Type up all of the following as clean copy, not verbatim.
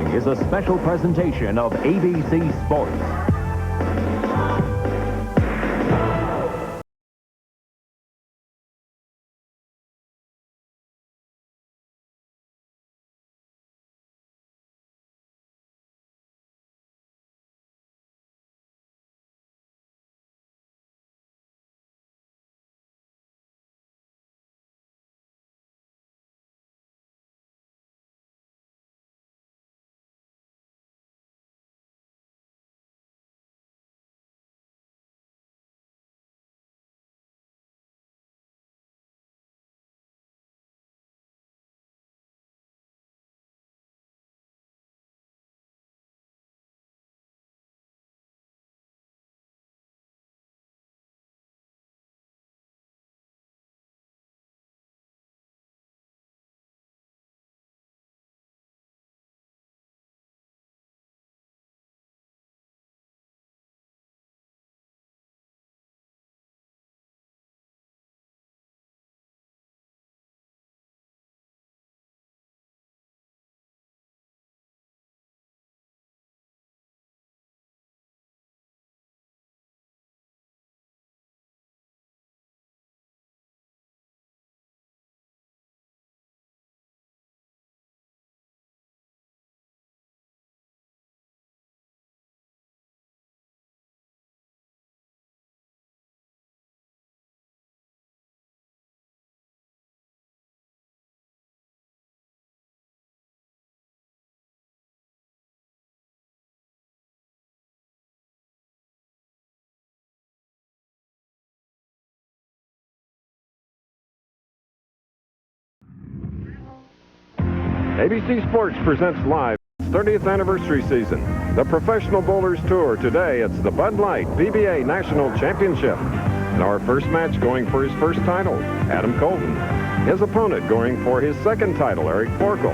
following is a special presentation of ABC Sports. ABC Sports presents live its 30th anniversary season, the Professional Bowlers Tour. Today, it's the Bud Light PBA National Championship. In our first match, going for his first title, Adam Colton. His opponent going for his second title, Eric Forkel.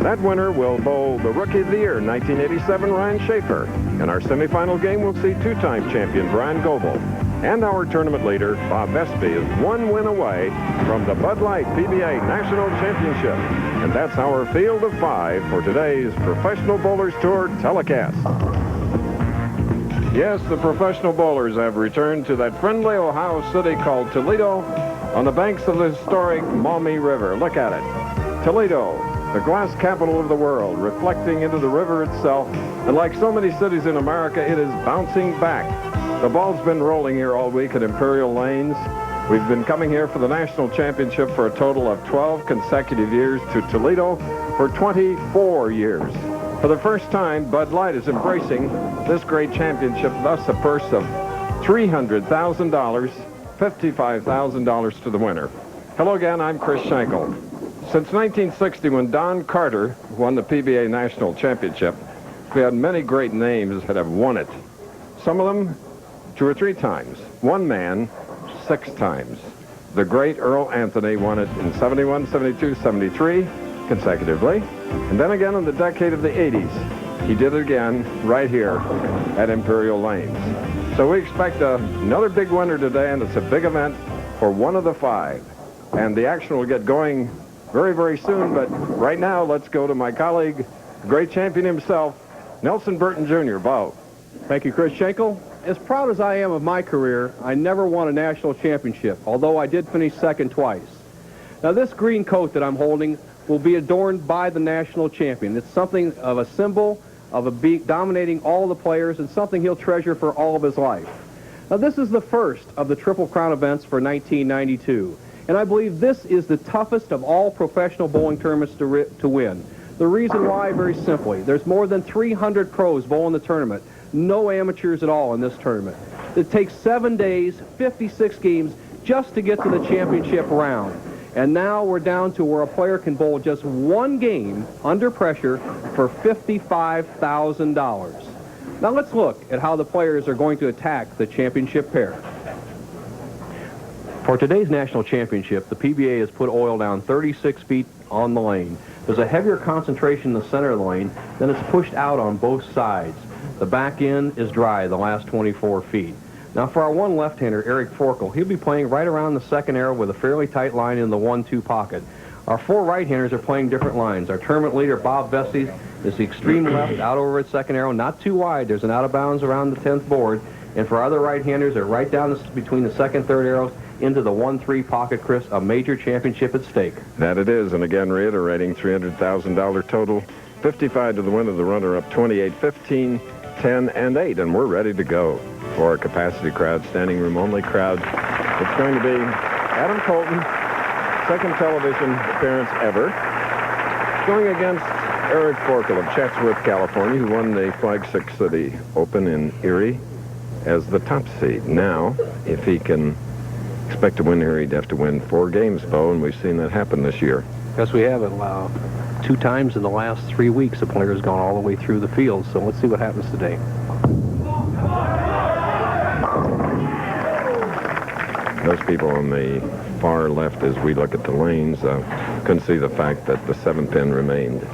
That winner will bowl the Rookie of the Year, 1987, Ryan Shafer. In our semifinal game, we'll see two-time champion Bryan Goebel. And our tournament leader, Bob Vespi, is one win away from the Bud Light PBA National Championship. And that's our field of five for today's Professional Bowlers Tour telecast. Yes, the professional bowlers have returned to that friendly Ohio city called Toledo on the banks of the historic Maumee River. Look at it. Toledo, the glass capital of the world, reflecting into the river itself. And like so many cities in America, it is bouncing back. The ball's been rolling here all week at Imperial Lanes. We've been coming here for the national championship for a total of 12 consecutive years, to Toledo for 24 years. For the first time, Bud Light is embracing this great championship, thus a purse of $300,000, $55,000 to the winner. Hello again, I'm Chris Schenkel. Since 1960, when Don Carter won the PBA National Championship, we had many great names that have won it. Some of them 2 or 3 times. One man 6 times. The great Earl Anthony won it in 71, 72, 73 consecutively. And then again in the decade of the 80s. He did it again right here at Imperial Lanes. So we expect another big winner today, and it's a big event for one of the 5. And the action will get going very, very soon. But right now, let's go to my colleague, the great champion himself, Nelson Burton Jr. Bo. Thank you, Chris Schenkel. As proud as I am of my career, I never won a national championship, although I did finish second twice. Now, this green coat that I'm holding will be adorned by the national champion. It's something of a symbol of dominating all the players, and something he'll treasure for all of his life. Now, this is the first of the Triple Crown events for 1992, and I believe this is the toughest of all professional bowling tournaments to win. The reason why, very simply, there's more than 300 pros bowling the tournament. No amateurs at all in this tournament. It takes 7 days, 56 games, just to get to the championship round. And now we're down to where a player can bowl just 1 game under pressure for $55,000. Now let's look at how the players are going to attack the championship pair. For today's national championship, the PBA has put oil down 36 feet on the lane. There's a heavier concentration in the center of the lane, then it's pushed out on both sides. The back end is dry, the last 24 feet. Now for our one left-hander, Eric Forkel, he'll be playing right around the second arrow with a fairly tight line in the 1-2 pocket. Our 4 right-handers are playing different lines. Our tournament leader, Bob Vespi, is the extreme left out over its second arrow, not too wide. There's an out of bounds around the 10th board. And for other right-handers, they're right down between the second, third arrows into the 1-3 pocket, Chris. A major championship at stake. That it is, and again, reiterating, $300,000 total. 55 to the win of the runner-up, 28, 15, 10, and 8. And we're ready to go for a capacity crowd, standing room only crowd. It's going to be Adam Colton, second television appearance ever, going against Eric Forkel of Chatsworth, California, who won the Flagstick City Open in Erie as the top seed. Now, if he can expect to win here, he'd have to win 4 games, Bo, and we've seen that happen this year. Yes, we have it. 2 times in the last 3 weeks, the player's gone all the way through the field. So let's see what happens today. Those people on the far left, as we look at the lanes, couldn't see the fact that the 7th pin remained.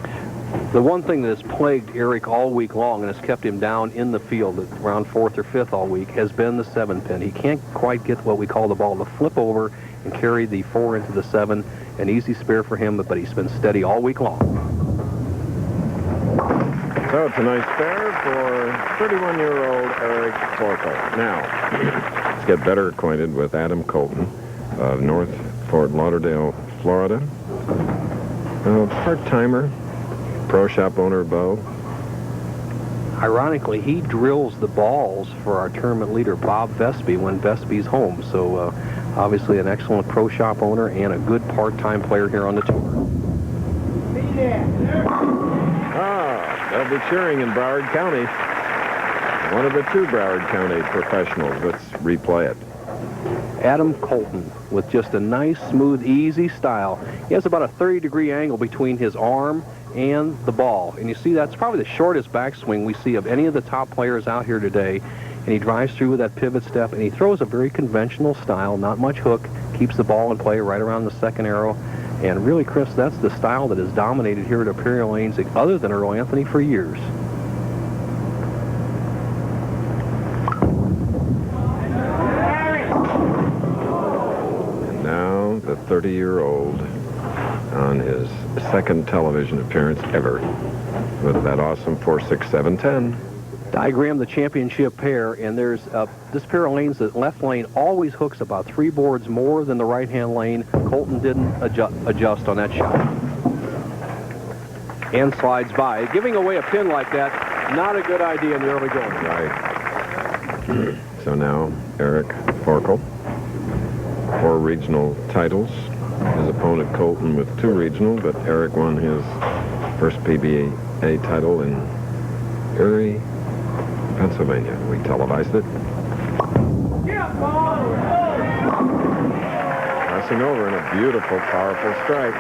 The one thing that has plagued Eric all week long and has kept him down in the field at around 4th or 5th all week has been the 7 pin. He can't quite get what we call the ball to flip over and carry the 4 into the 7. An easy spare for him, but he's been steady all week long. So it's a nice spare for 31-year-old Eric Forkel. Now, let's get better acquainted with Adam Colton of North Fort Lauderdale, Florida. Part-timer. Pro shop owner, Bo. Ironically, he drills the balls for our tournament leader, Bob Vespi, when Vespi's home. So, obviously an excellent pro shop owner and a good part-time player here on the tour. They'll be cheering in Broward County. One of the 2 Broward County professionals. Let's replay it. Adam Colton with just a nice, smooth, easy style. He has about a 30-degree angle between his arm and the ball. And you see that's probably the shortest backswing we see of any of the top players out here today. And he drives through with that pivot step, and he throws a very conventional style, not much hook, keeps the ball in play right around the second arrow. And really, Chris, that's the style that has dominated here at Imperial Lanes, other than Earl Anthony, for years. And now the 30-year-old on his second television appearance ever with that awesome 4-6-7-10. Diagram the championship pair, and there's this pair of lanes. The left lane always hooks about 3 boards more than the right-hand lane. Colton didn't adjust on that shot. And slides by. Giving away a pin like that, not a good idea in the early going. Right. So now, Eric Forkel, 4 regional titles. His opponent, Colton, with 2 regional, but Eric won his first PBA title in Erie, Pennsylvania. We televised it. Passing over in a beautiful, powerful strike.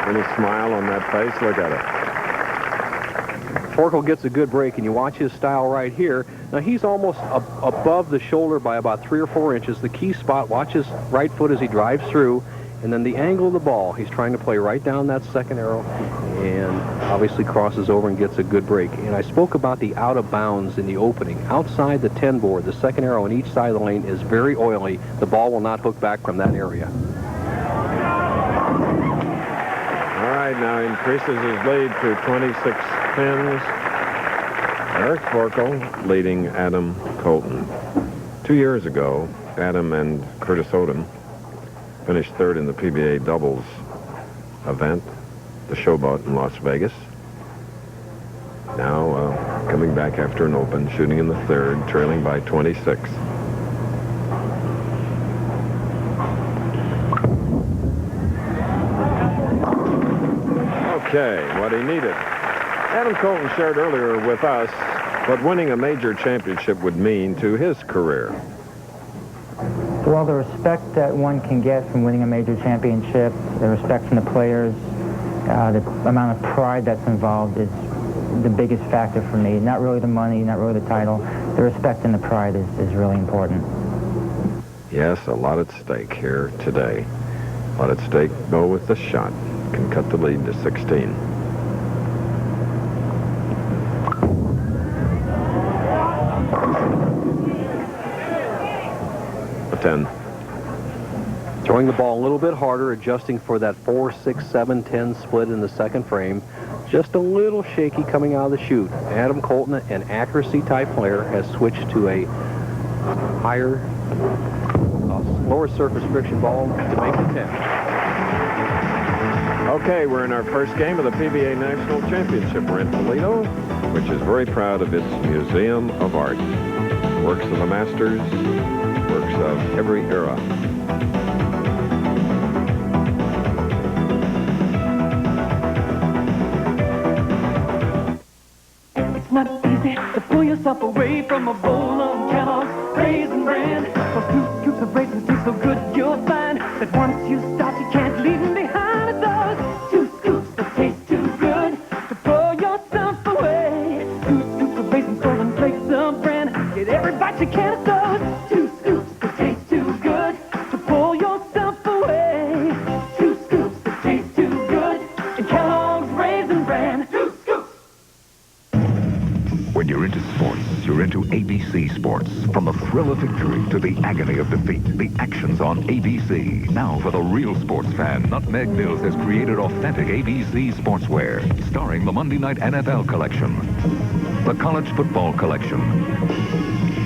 And a smile on that face. Look at it. Forkel gets a good break, and you watch his style right here. Now, he's almost above the shoulder by about 3 or 4 inches. The key spot, watch his right foot as he drives through. And then the angle of the ball, he's trying to play right down that second arrow and obviously crosses over and gets a good break. And I spoke about the out of bounds in the opening. Outside the 10 board, the second arrow on each side of the lane is very oily. The ball will not hook back from that area. All right, now increases his lead to 26 pins. Eric Forkel leading Adam Colton. 2 years ago, Adam and Curtis Odom finished 3rd in the PBA doubles event, the Showboat in Las Vegas. Now coming back after an open, shooting in the 3rd, trailing by 26. Okay, what he needed. Adam Colton shared earlier with us what winning a major championship would mean to his career. Well, the respect that one can get from winning a major championship, the respect from the players, the amount of pride that's involved is the biggest factor for me. Not really the money, not really the title. The respect and the pride is really important. Yes, a lot at stake here today. A lot at stake, though, with the shot. Can cut the lead to 16. A 10. Throwing the ball a little bit harder, adjusting for that 4-6-7-10 split in the second frame. Just a little shaky coming out of the chute. Adam Colton, an accuracy type player, has switched to a higher, lower surface friction ball to make the 10. Okay, we're in our first game of the PBA National Championship. We're in Toledo, which is very proud of its Museum of Art. Works of the masters, works of every era. It's not easy to pull yourself away from a bowl of Kellogg's Raisin Bran. Those 2 scoops of raisins taste so good, you'll find that once you start, you can't leave them behind. It's those 2 scoops that taste too good to pull yourself away. 2 scoops of raisins, golden flakes of bran. Get every bite you can. It's those 2 scoops that taste too good to pull yourself away. 2 scoops that taste too good in Kellogg's Raisin Bran. 2 scoops. When you're into sports, you're into ABC Sports. From the thrill of victory to the agony of defeat, the action's on ABC. Now for the real sports fan, Nutmeg Mills has created authentic ABC sportswear, starring the Monday Night NFL collection, the College Football collection,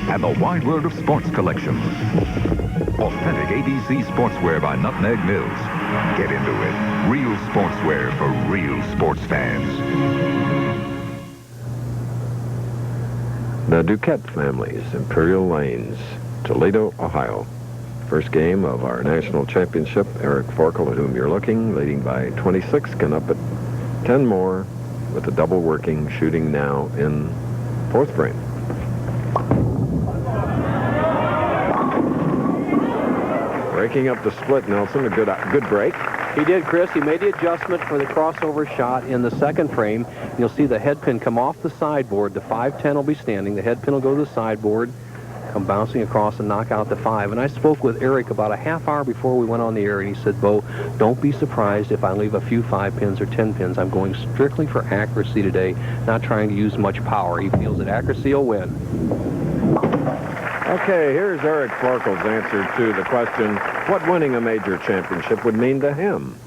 and the Wide World of Sports collection. Authentic ABC sportswear by Nutmeg Mills. Get into it. Real sportswear for real sports fans. The Ducat families, Imperial Lanes, Toledo, Ohio. First game of our national championship. Eric Forkel, at whom you're looking, leading by 26, can up at 10 more with the double working, shooting now in 4th frame. Breaking up the split, Nelson, a good break. He did, Chris. He made the adjustment for the crossover shot in the 2nd frame. You'll see the head pin come off the sideboard. The 5-10 will be standing. The head pin will go to the sideboard, come bouncing across and knock out the 5. And I spoke with Eric about a half hour before we went on the air, and he said, Bo, don't be surprised if I leave a few 5 pins or 10 pins. I'm going strictly for accuracy today, not trying to use much power. He feels that accuracy will win. Okay, here's Eric Forkel's answer to the question, what winning a major championship would mean to him.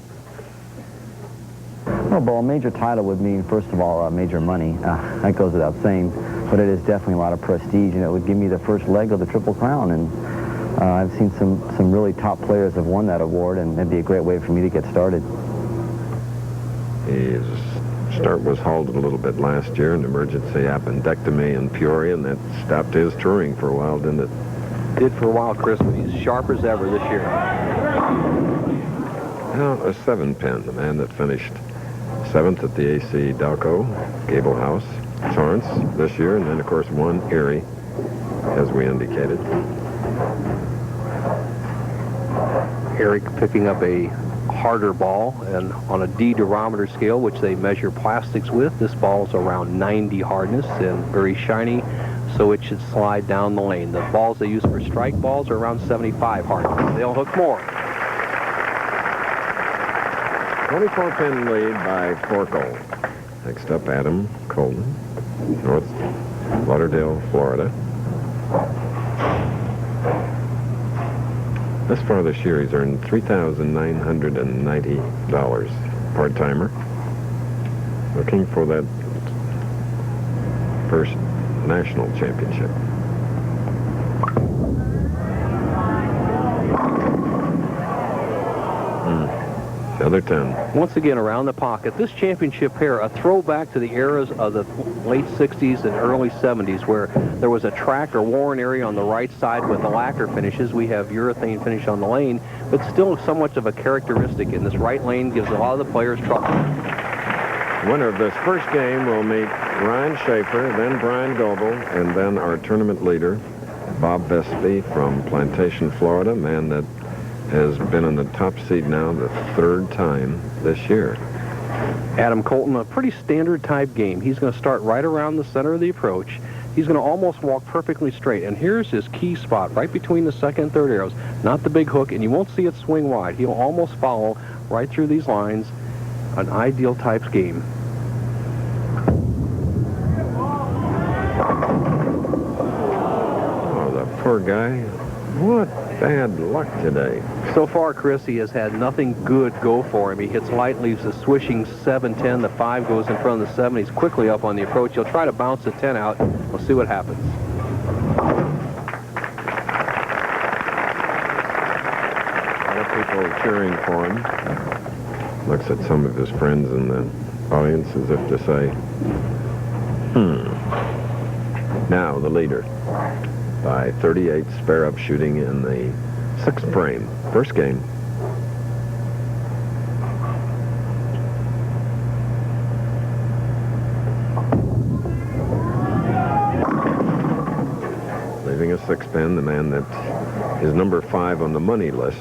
Well, Bo, a major title would mean, first of all, major money. That goes without saying. But it is definitely a lot of prestige, and it would give me the first leg of the Triple Crown. And I've seen some really top players have won that award, and it'd be a great way for me to get started. His start was halted a little bit last year, an emergency appendectomy in Peoria, and that stopped his touring for a while, didn't it? Did for a while, Chris, but he's sharp as ever this year. Now, a 7-pin, the man that finished 7th at the AC Dalco, Goebel House, Torrance this year, and then, of course, 1 Erie, as we indicated. Eric picking up a harder ball, and on a D durometer scale, which they measure plastics with, this ball is around 90 hardness and very shiny, so it should slide down the lane. The balls they use for strike balls are around 75 hardness. They'll hook more. 24-pin lead by Forkel. Next up, Adam Colton, North Lauderdale, Florida. Thus far this year, he's earned $3,990, part-timer. Looking for that first national championship. The other 10. Once again, around the pocket, this championship pair, a throwback to the eras of the late 60s and early 70s, where there was a track or worn area on the right side with the lacquer finishes. We have urethane finish on the lane, but still so much of a characteristic in this right lane gives a lot of the players trouble. Winner of this first game will meet Ryan Shafer, then Bryan Goebel, and then our tournament leader, Bob Vespi from Plantation, Florida, man that has been in the top seed now the 3rd time this year. Adam Colton, a pretty standard type game. He's going to start right around the center of the approach. He's going to almost walk perfectly straight. And here's his key spot, right between the 2nd and 3rd arrows. Not the big hook, and you won't see it swing wide. He'll almost follow right through these lines. An ideal types game. Oh, the poor guy What bad luck today. So far, Chris, he has had nothing good go for him. He hits light, leaves a swishing 7-10. The 5 goes in front of the 7. He's quickly up on the approach. He'll try to bounce the 10 out. We'll see what happens. A lot of people cheering for him. Looks at some of his friends in the audience as if to say, Now the leader by 38, spare up shooting in the 6th frame. First game. Leaving a 6-pin, the man that is number 5 on the money list,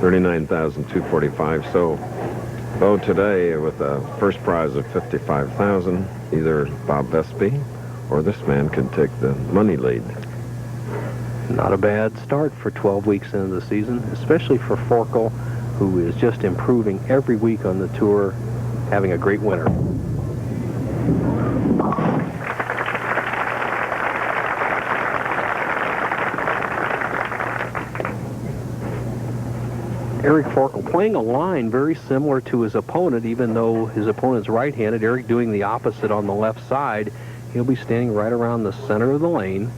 39,245. So, though today with a first prize of 55,000, either Bob Vespi or this man can take the money lead. Not a bad start for 12 weeks into the season, especially for Forkel, who is just improving every week on the tour, having a great winter. Eric Forkel playing a line very similar to his opponent, even though his opponent's right-handed. Eric doing the opposite on the left side. He'll be standing right around the center of the lane,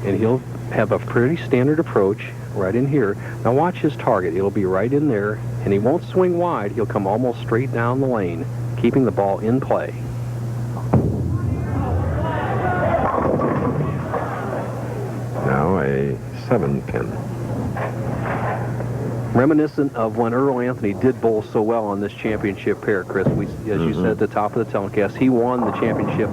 and he'll have a pretty standard approach right in here. Now watch his target. It'll be right in there, and he won't swing wide. He'll come almost straight down the lane, keeping the ball in play. Now a 7-pin. Reminiscent of when Earl Anthony did bowl so well on this championship pair, Chris. As you said at the top of the telecast, he won the championship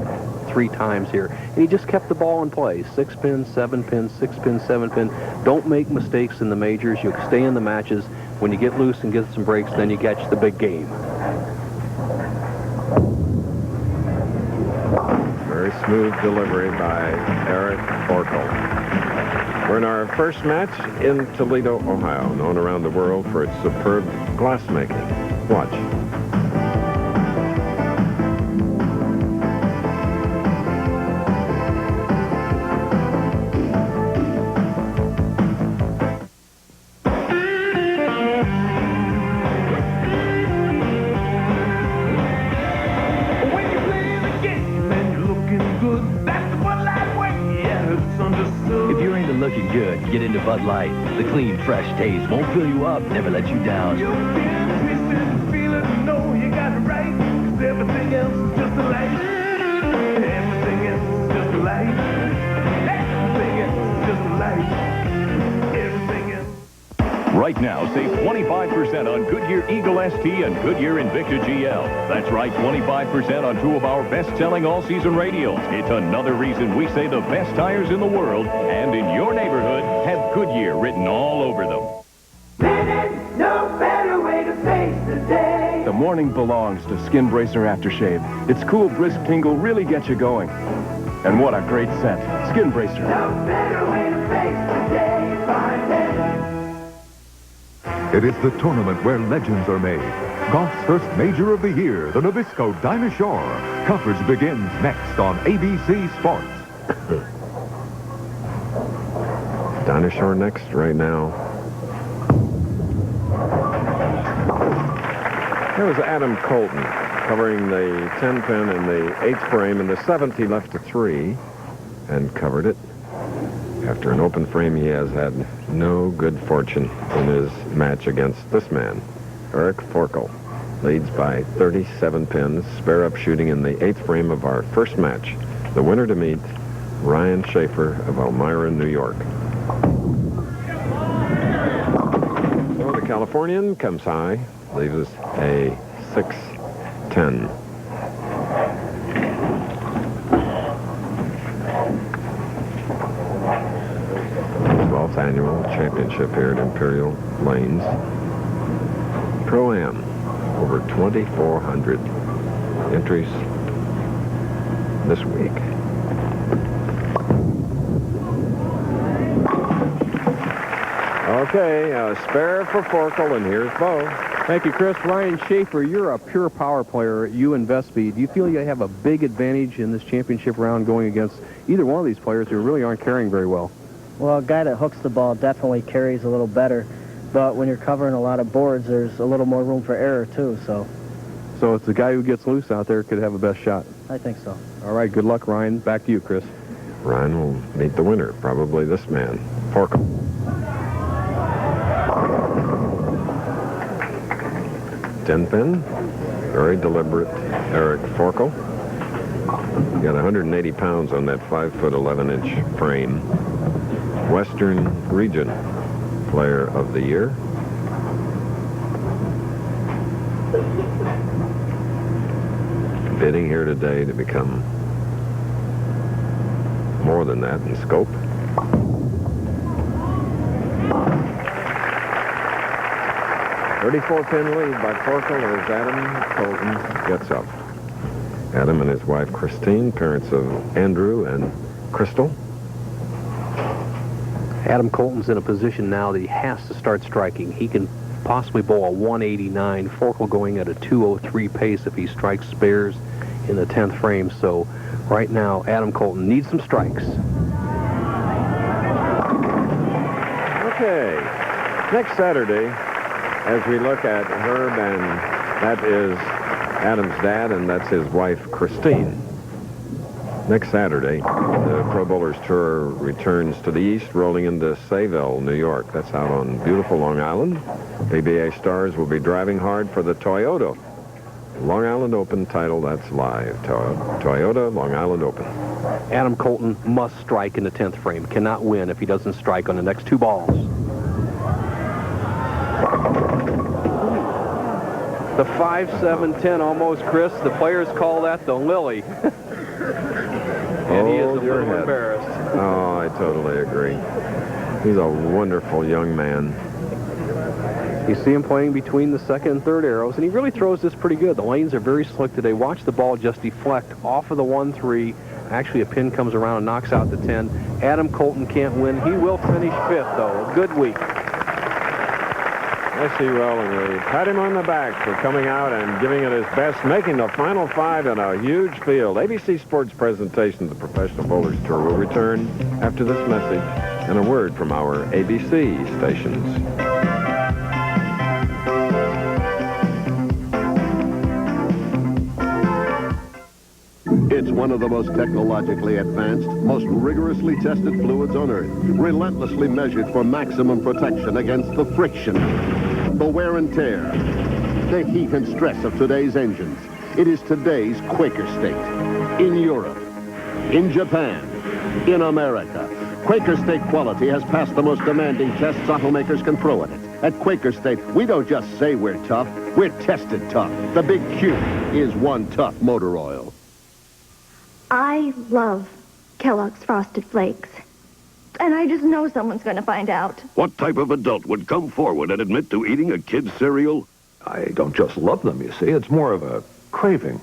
3 times here. And he just kept the ball in play. 6-pin, 7-pin, 6-pin, 7-pin. Don't make mistakes in the majors. You'll stay in the matches. When you get loose and get some breaks, then you catch the big game. Very smooth delivery by Eric Forkel. We're in our first match in Toledo, Ohio, known around the world for its superb glassmaking. Watch. Looking good, get into Bud Light. The clean, fresh taste won't fill you up, never let you down. You can twist it and feel it and know you got it right. 'Cause everything else is just a light. Everything else is just a light. Everything else is just a light. Everything else. Right now, save 25% on Goodyear Eagle ST and Goodyear Invicta GL. That's right, 25% on 2 of our best-selling all-season radials. It's another reason we say the best tires in the world and in your neighborhood have Goodyear written all over them. BRANNEN, no better way to face the day. The morning belongs to Skin Bracer Aftershave. Its cool, brisk tingle really gets you going. And what a great scent. Skin Bracer. No better way to face the day. Find it. It is the tournament where legends are made. Golf's first major of the year, the Nabisco Dinosaur. Coverage begins next on ABC Sports. Dinosaur next right now. There was Adam Colton covering the 10-pin in the 8th frame. In the 7th, he left a 3 and covered it. After an open frame, he has had no good fortune in his match against this man. Eric Forkel leads by 37 pins, spare up shooting in the 8th frame of our first match. The winner to meet, Ryan Shafer of Elmira, New York. So the Californian comes high, leaves us a 6-10. 12th annual championship here at Imperial Lanes. Pro-Am, over 2,400 entries this week. Okay, spare for Forkel, and here's Bo. Thank you, Chris. Ryan Shafer, you're a pure power player. You and Vespi, do you feel you have a big advantage in this championship round going against either one of these players who really aren't carrying very well? Well, a guy that hooks the ball definitely carries a little better, but when you're covering a lot of boards, there's a little more room for error, too, so. So it's the guy who gets loose out there could have the best shot. I think so. All right, good luck, Ryan. Back to you, Chris. Ryan will meet the winner, probably this man, Forkel. Ten pin, very deliberate, Eric Forkel. Got 180 pounds on that 5'11" frame. Western Region Player of the Year. Bidding here today to become more than that in scope. .34-pin lead by Forkel as Adam Colton gets up. Adam and his wife Christine, parents of Andrew and Crystal. Adam Colton's in a position now that he has to start striking. He can possibly bowl a 189. Forkel going at a 203 pace if he strikes spares in the 10th frame. So right now, Adam Colton needs some strikes. Okay. Next Saturday, as we look at Herb, and that is Adam's dad, and that's his wife, Christine. Next Saturday, the Pro Bowlers Tour returns to the east, rolling into Sayville, New York. That's out on beautiful Long Island. PBA stars will be driving hard for the Toyota Long Island Open title. That's live. Toyota Long Island Open. Adam Colton must strike in the 10th frame. Cannot win if he doesn't strike on the next two balls. The 5-7-10 almost, Chris. The players call that the Lily. And he is a little embarrassed. Oh, I totally agree. He's a wonderful young man. You see him playing between the second and third arrows, and he really throws this pretty good. The lanes are very slick today. Watch the ball just deflect off of the 1-3. Actually, a pin comes around and knocks out the 10. Adam Colton can't win. He will finish 5th, though. A good week. Yes, he will, and we pat him on the back for coming out and giving it his best, making the final 5 in a huge field. ABC Sports presentation of the Professional Bowlers Tour will return after this message and a word from our ABC stations. It's one of the most technologically advanced, most rigorously tested fluids on Earth, relentlessly measured for maximum protection against the friction, the wear and tear, the heat and stress of today's engines. It is today's Quaker State. In Europe, in Japan, in America, Quaker State quality has passed the most demanding tests automakers can throw at it. At Quaker State, we don't just say we're tough, we're tested tough. The big Q is one tough motor oil. I love Kellogg's Frosted Flakes. And I just know someone's going to find out. What type of adult would come forward and admit to eating a kid's cereal? I don't just love them, you see. It's more of a craving,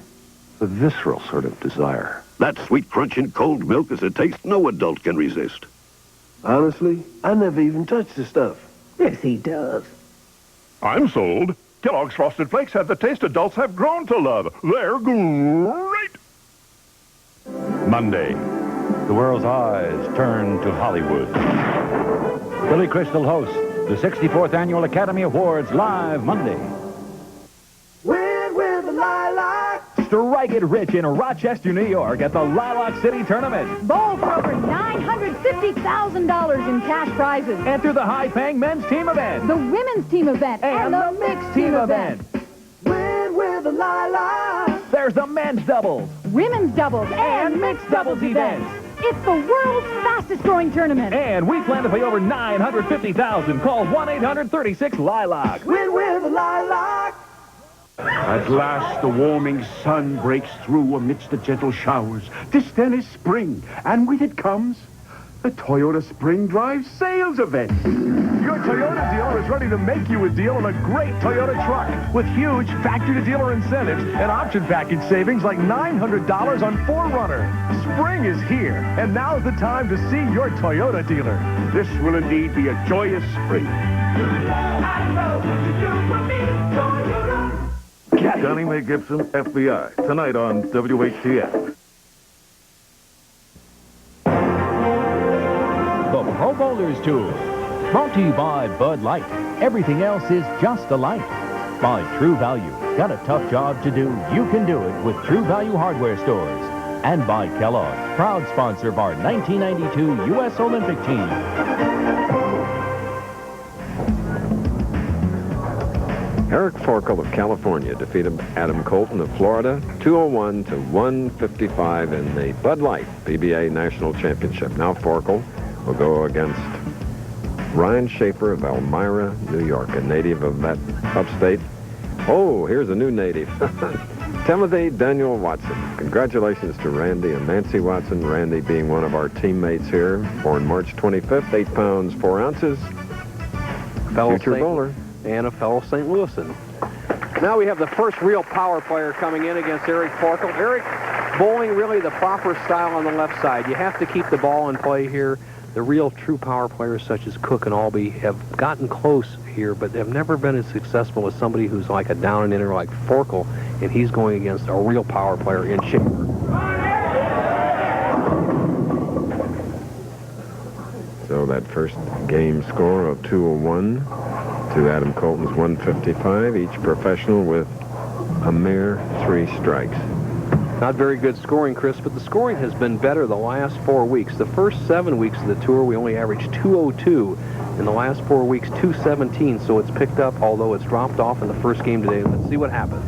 a visceral sort of desire. That sweet crunch in cold milk is a taste no adult can resist. Honestly, I never even touched the stuff. Yes, he does. I'm sold. Kellogg's Frosted Flakes have the taste adults have grown to love. They're great. Monday, the world's eyes turn to Hollywood. Billy Crystal hosts the 64th Annual Academy Awards live Monday. Win with the Lilac. Strike it rich in Rochester, New York at the Lilac City Tournament. Bowl for over $950,000 in cash prizes. Enter the high-paying men's team event, the women's team event, and the mixed team event. Win with the Lilac. There's the men's doubles, women's doubles, and mixed doubles events. It's the world's fastest-growing tournament. And we plan to pay over $950,000. Call 1-800-36-LILAC. Win with the Lilac. At last, the warming sun breaks through amidst the gentle showers. This then is spring, and with it comes the Toyota Spring Drive Sales Event. Your Toyota dealer is ready to make you a deal on a great Toyota truck with huge factory-to-dealer incentives and option package savings like $900 on 4Runner. Spring is here, and now's the time to see your Toyota dealer. This will indeed be a joyous spring. Johnny May Gibson, FBI, tonight on WHTF. The Pro Bowl Builder's Tools. Brought to you by Bud Light. Everything else is just a light. By True Value. Got a tough job to do? You can do it with True Value hardware stores. And by Kellogg, proud sponsor of our 1992 U.S. Olympic team. Eric Forkel of California defeated Adam Colton of Florida 201 to 155 in the Bud Light PBA National Championship. Now Forkel will go against Ryan Shafer of Elmira, New York, a native of that upstate. Oh, here's a new native. Timothy Daniel Watson. Congratulations to Randy and Nancy Watson. Randy being one of our teammates here. Born March 25th, 8 pounds, 4 ounces. Future bowler. And a fellow St. Louisan. Now we have the first real power player coming in against Eric Forkel. Eric bowling really the proper style on the left side. You have to keep the ball in play here. The real true power players such as Cook and Albee have gotten close here, but they've never been as successful as somebody who's like a down and inner like Forkel, and he's going against a real power player in Shafer. So that first game score of 201 to Adam Colton's 155, each professional with a mere 3 strikes. Not very good scoring, Chris, but the scoring has been better the last 4 weeks. The first 7 weeks of the tour, we only averaged 202. In the last 4 weeks, 217, so it's picked up, although it's dropped off in the first game today. Let's see what happens.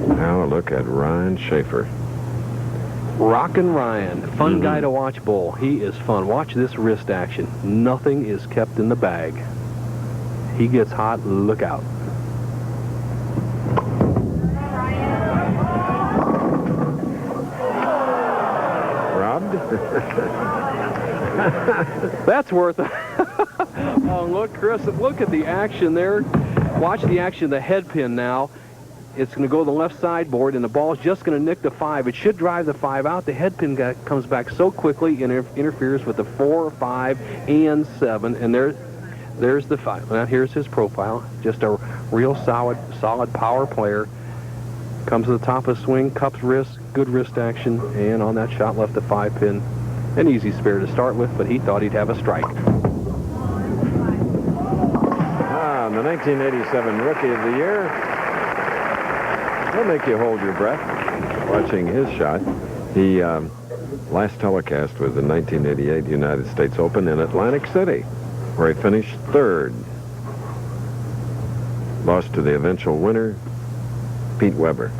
Now a look at Ryan Shafer. Rockin' Ryan, fun guy to watch bowl. He is fun. Watch this wrist action. Nothing is kept in the bag. He gets hot, look out. Robbed? That's worth it. Oh, look, Chris, look at the action there. Watch the action of the head pin now. It's going to go to the left sideboard, and the ball is just going to nick the 5. It should drive the 5 out. The head pin comes back so quickly and interferes with the 4, 5, and 7. And there's the 5. Now here's his profile. Just a real solid power player. Comes to the top of the swing, cups wrist, good wrist action, and on that shot left the 5 pin. An easy spare to start with, but he thought he'd have a strike. The 1987 Rookie of the Year. That'll make you hold your breath watching his shot. He last telecast was the 1988 United States Open in Atlantic City, where he finished 3rd. Lost to the eventual winner, Pete Weber.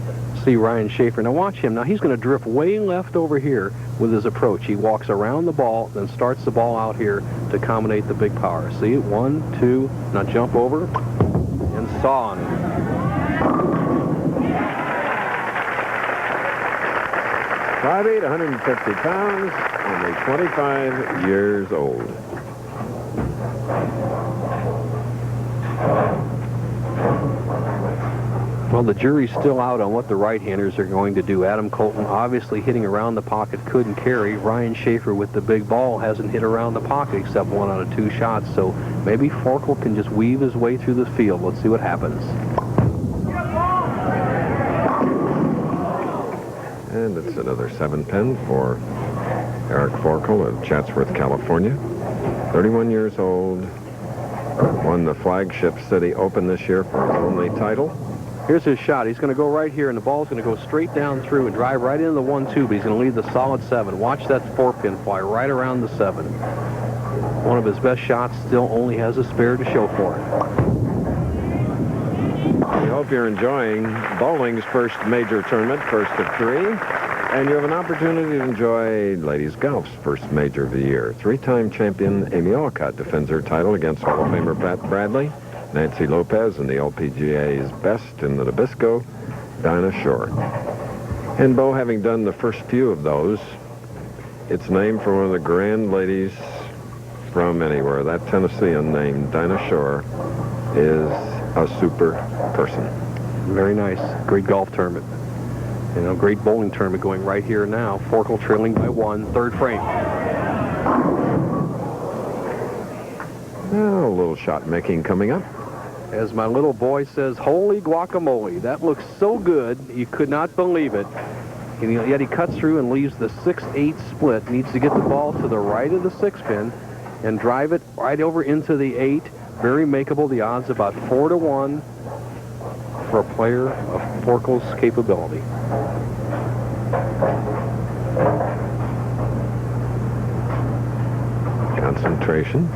See Ryan Shafer. Now watch him. Now he's going to drift way left over here with his approach. He walks around the ball, then starts the ball out here to accommodate the big power. See it? 1, 2. Now jump over and saw on him. 5'8", 150 pounds, only 25 years old. Well, the jury's still out on what the right-handers are going to do. Adam Colton obviously hitting around the pocket couldn't carry. Ryan Shafer with the big ball hasn't hit around the pocket except 1 out of 2 shots. So maybe Forkel can just weave his way through the field. Let's see what happens. And it's another 7-pin for Eric Forkel of Chatsworth, California. 31 years old. Won the Flagship City Open this year for his only title. Here's his shot. He's going to go right here, and the ball's going to go straight down through and drive right into the 1-2, but he's going to leave the solid 7. Watch that 4-pin fly right around the 7. One of his best shots, still only has a spare to show for it. We hope you're enjoying bowling's first major tournament, first of 3. And you have an opportunity to enjoy ladies golf's first major of the year. 3-time champion Amy Alcott defends her title against Hall of Famer Pat Bradley, Nancy Lopez, and the LPGA's best in the Nabisco, Dinah Shore. And Bo, having done the first few of those, it's named for one of the grand ladies from anywhere. That Tennessean named Dinah Shore is a super person. Very nice. Great golf tournament. You know, great bowling tournament going right here now. Forkel trailing by 1, 3rd frame. Now, a little shot making coming up. As my little boy says, holy guacamole. That looks so good, you could not believe it. And yet he cuts through and leaves the 6-8 split. Needs to get the ball to the right of the 6-pin and drive it right over into the 8. Very makeable. The odds about 4-1 for a player of Forkel's capability. Concentration.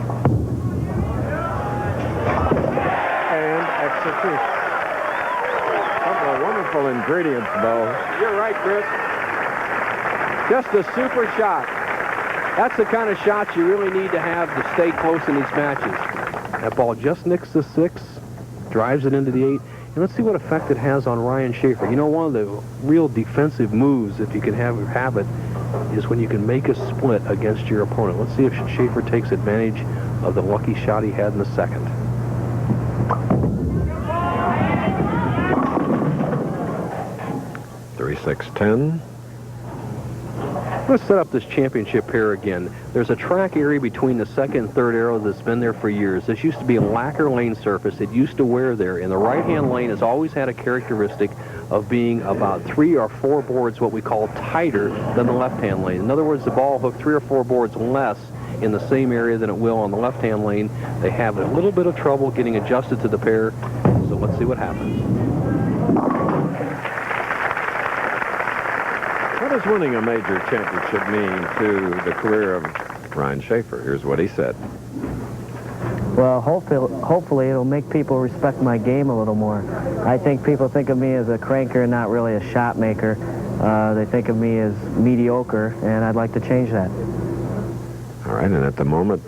And execution. Couple of wonderful ingredients, Bo. You're right, Chris. Just a super shot. That's the kind of shots you really need to have to stay close in these matches. That ball just nicks the 6, drives it into the 8. And let's see what effect it has on Ryan Shafer. You know, one of the real defensive moves, if you can have it, is when you can make a split against your opponent. Let's see if Shafer takes advantage of the lucky shot he had in the second. .3610. Let's set up this championship pair again. There's a track area between the second and third arrow that's been there for years. This used to be a lacquer lane surface. It used to wear there. And the right-hand lane has always had a characteristic of being about 3 or 4 boards, what we call tighter than the left-hand lane. In other words, the ball hooked 3 or 4 boards less in the same area than it will on the left-hand lane. They have a little bit of trouble getting adjusted to the pair. So let's see what happens. What does winning a major championship mean to the career of Ryan Shafer? Here's what he said. Well, hopefully it'll make people respect my game a little more. I think people think of me as a cranker and not really a shot maker. They think of me as mediocre, and I'd like to change that. All right, and at the moment,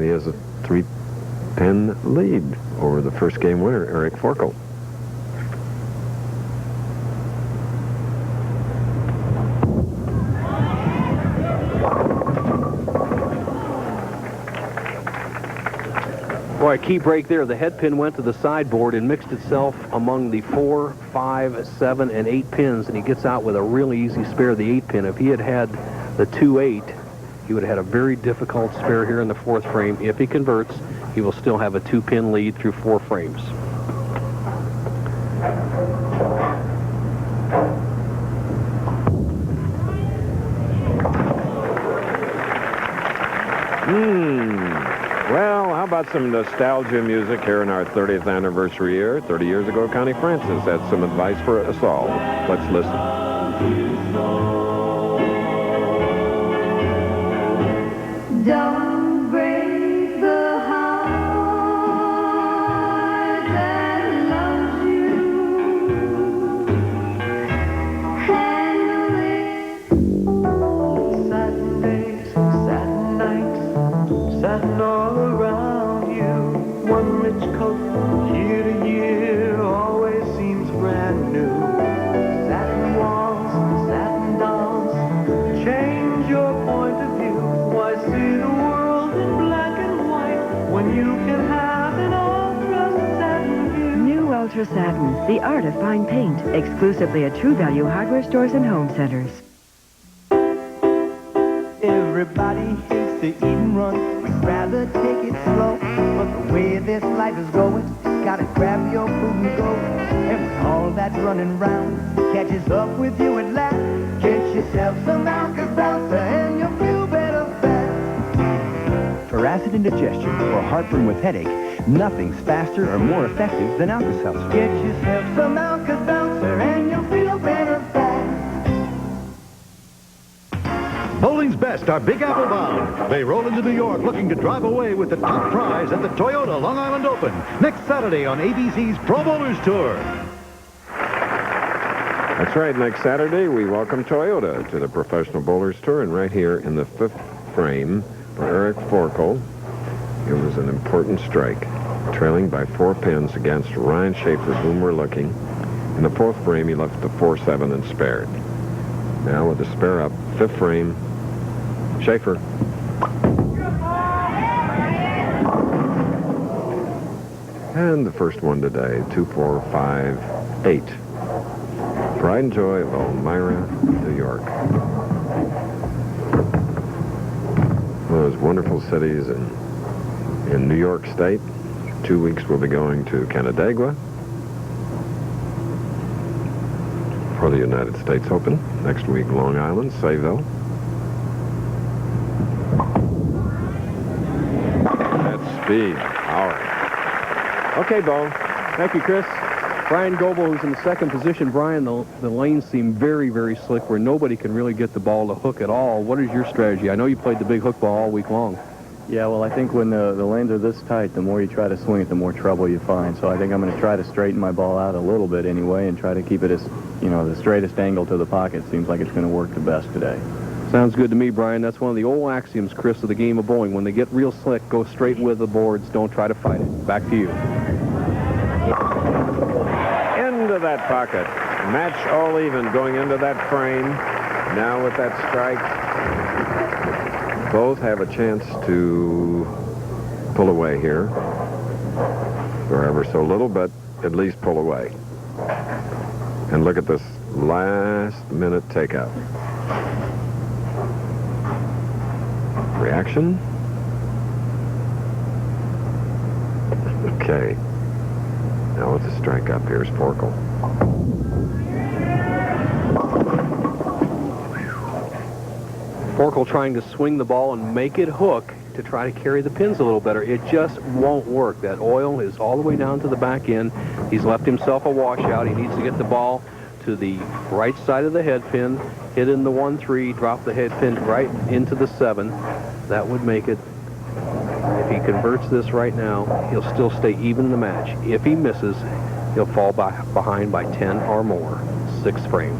he has a 3-pin lead over the first game winner, Eric Forkel. Boy, a key break there. The head pin went to the sideboard and mixed itself among the 4, 5, 7, and 8 pins, and he gets out with a really easy spare, the 8 pin. If he had had the 2-8, he would have had a very difficult spare here in the 4th frame. If he converts, he will still have a 2-pin lead through 4 frames. Well, how about some nostalgia music here in our 30th anniversary year? 30 years ago, Connie Francis had some advice for us all. Let's listen. Don't break the heart that loves you. Handle it. Satin days, satin nights, satin all around you. One rich coat, year to year, always seems brand new. Satin walls, satin dolls, change your point of view. Why see the world in black and white when you can have an ultra satin view? New Ultra Satin, the art of fine paint, exclusively at True Value hardware stores and home centers. Everybody hates to eat and run. We'd rather take it slow. But the way this life is going, gotta grab your food and go. And when all that running round catches up with you at last, get yourself some Alka-Seltzer and you'll feel better fast. For acid indigestion or heartburn with headache, nothing's faster or more effective than Alka-Seltzer. Get yourself some Alka-Seltzer and you'll feel better fast. Bowling's best are Big Apple bound. They roll into New York looking to drive away with the top prize at the Toyota Long Island Open next Saturday on ABC's Pro Bowlers Tour. That's right. Next Saturday, we welcome Toyota to the Professional Bowlers Tour, and right here in the 5th frame for Eric Forkel, it was an important strike, trailing by 4 pins against Ryan Shafer, whom we're looking. In the 4th frame, he left the 4-7 and spared. Now with the spare up, 5th frame, Shafer. And the first one today, 2, 4, 5, 8. Pride and joy of Elmira, New York. One of those wonderful cities in New York State. 2 weeks, we'll be going to Canandaigua for the United States Open. Next week, Long Island, Sayville. That's speed. All right. Okay, Bo. Thank you, Chris. Bryan Goebel, who's in the second position. Brian, the lanes seem very, very slick where nobody can really get the ball to hook at all. What is your strategy? I know you played the big hook ball all week long. Yeah, well, I think when the lanes are this tight, the more you try to swing it, the more trouble you find. So I think I'm going to try to straighten my ball out a little bit anyway and try to keep it as, the straightest angle to the pocket. Seems like it's going to work the best today. Sounds good to me, Brian. That's one of the old axioms, Chris, of the game of bowling. When they get real slick, go straight with the boards. Don't try to fight it. Back to you. Into that pocket. Match all even going into that frame. Now with that strike, both have a chance to pull away here. For ever so little, but at least pull away. And look at this last-minute takeout. Reaction. Okay. Now with the strike up, here's Forkel. Forkel trying to swing the ball and make it hook to try to carry the pins a little better. It just won't work. That oil is all the way down to the back end. He's left himself a washout. He needs to get the ball to the right side of the head pin, hit in the 1-3, drop the head pin right into the 7. That would make it. If he converts this right now, he'll still stay even in the match. If he misses, he'll fall behind by 10 or more. 6th frame.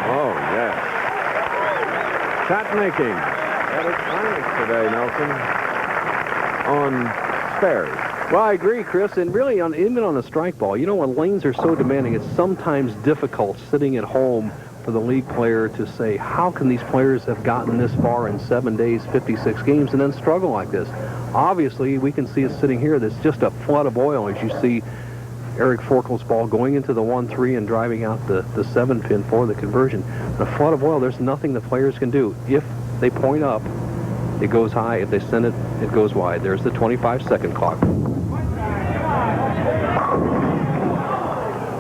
Oh, yes. Shot making. Electronics today, Nelson. On spares. Well, I agree, Chris, and really, even on a strike ball, when lanes are so demanding, it's sometimes difficult sitting at home for the league player to say, how can these players have gotten this far in 7 days, 56 games, and then struggle like this? Obviously, we can see it sitting here. There's just a flood of oil as you see Eric Forkel's ball going into the 1-3 and driving out the 7 pin for the conversion. A flood of oil, there's nothing the players can do. If they point up, it goes high. If they send it, it goes wide. There's the 25-second clock.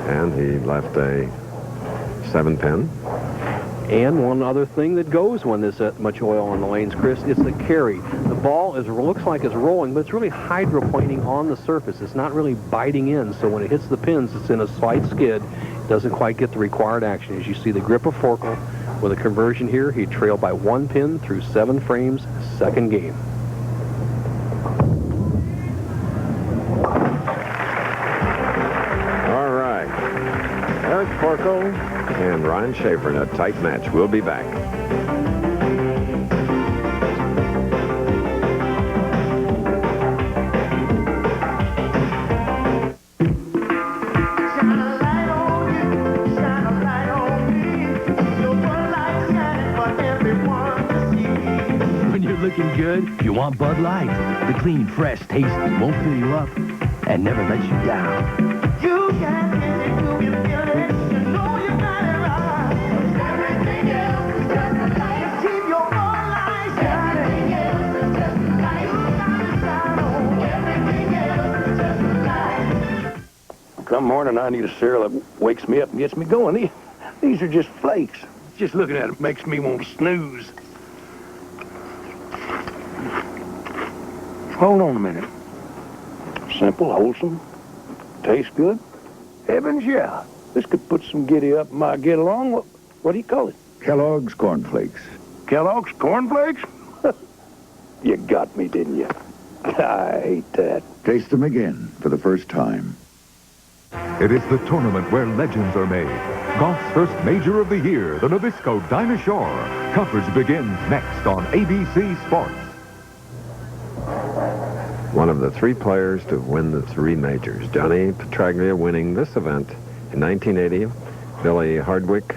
And he left a 7 pin. And one other thing that goes when there's that much oil on the lanes, Chris, it's the carry. The ball looks like it's rolling, but it's really hydroplaning on the surface. It's not really biting in, so when it hits the pins, it's in a slight skid. It doesn't quite get the required action. As you see the grip of Forkel with a conversion here, he trailed by 1 pin through 7 frames, 2nd game. All right. Eric Forkel and Ryan Shafer in a tight match. We'll be back. When you're looking good, you want Bud Light. The clean, fresh, tasty, won't fill you up and never let you down. You can get it, you can feel it, you know you got it right. Everything else is just a light. Keep your Bud Light shining. Everything else is just a light. You got to shine on. Everything else is just a light. Come morning, I need a cereal that wakes me up and gets me going. These are just flakes. Just looking at it makes me want to snooze. Hold on a minute. Simple, wholesome, tastes good. Heavens, yeah. This could put some giddy up in my get along. What do you call it? Kellogg's Corn Flakes. Kellogg's Corn Flakes? You got me, didn't you? I hate that. Taste them again for the first time. It is the tournament where legends are made. Golf's first major of the year, the Nabisco Dinah Shore. Coverage begins next on ABC Sports. One of the 3 players to win the 3 majors. Johnny Petraglia winning this event in 1980. Billy Hardwick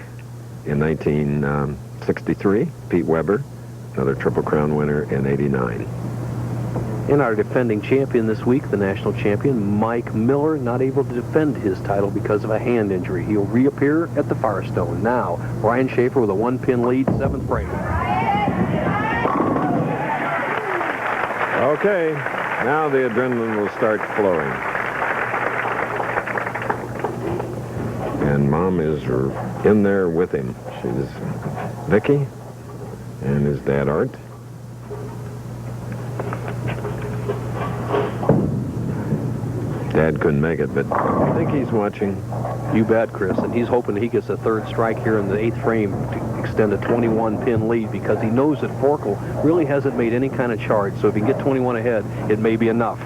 in 1963. Pete Weber, another Triple Crown winner in 89. And our defending champion this week, the national champion, Mike Miller, not able to defend his title because of a hand injury. He'll reappear at the Firestone. Now, Ryan Shafer with a 1-pin lead, 7th frame. Okay, now the adrenaline will start flowing. And Mom is in there with him. She's Vicky and his dad, Art. Dad couldn't make it, but I think he's watching. You bet, Chris. And he's hoping he gets a third strike here in the 8th frame to extend a 21-pin lead, because he knows that Forkel really hasn't made any kind of charge. So if he can get 21 ahead, it may be enough.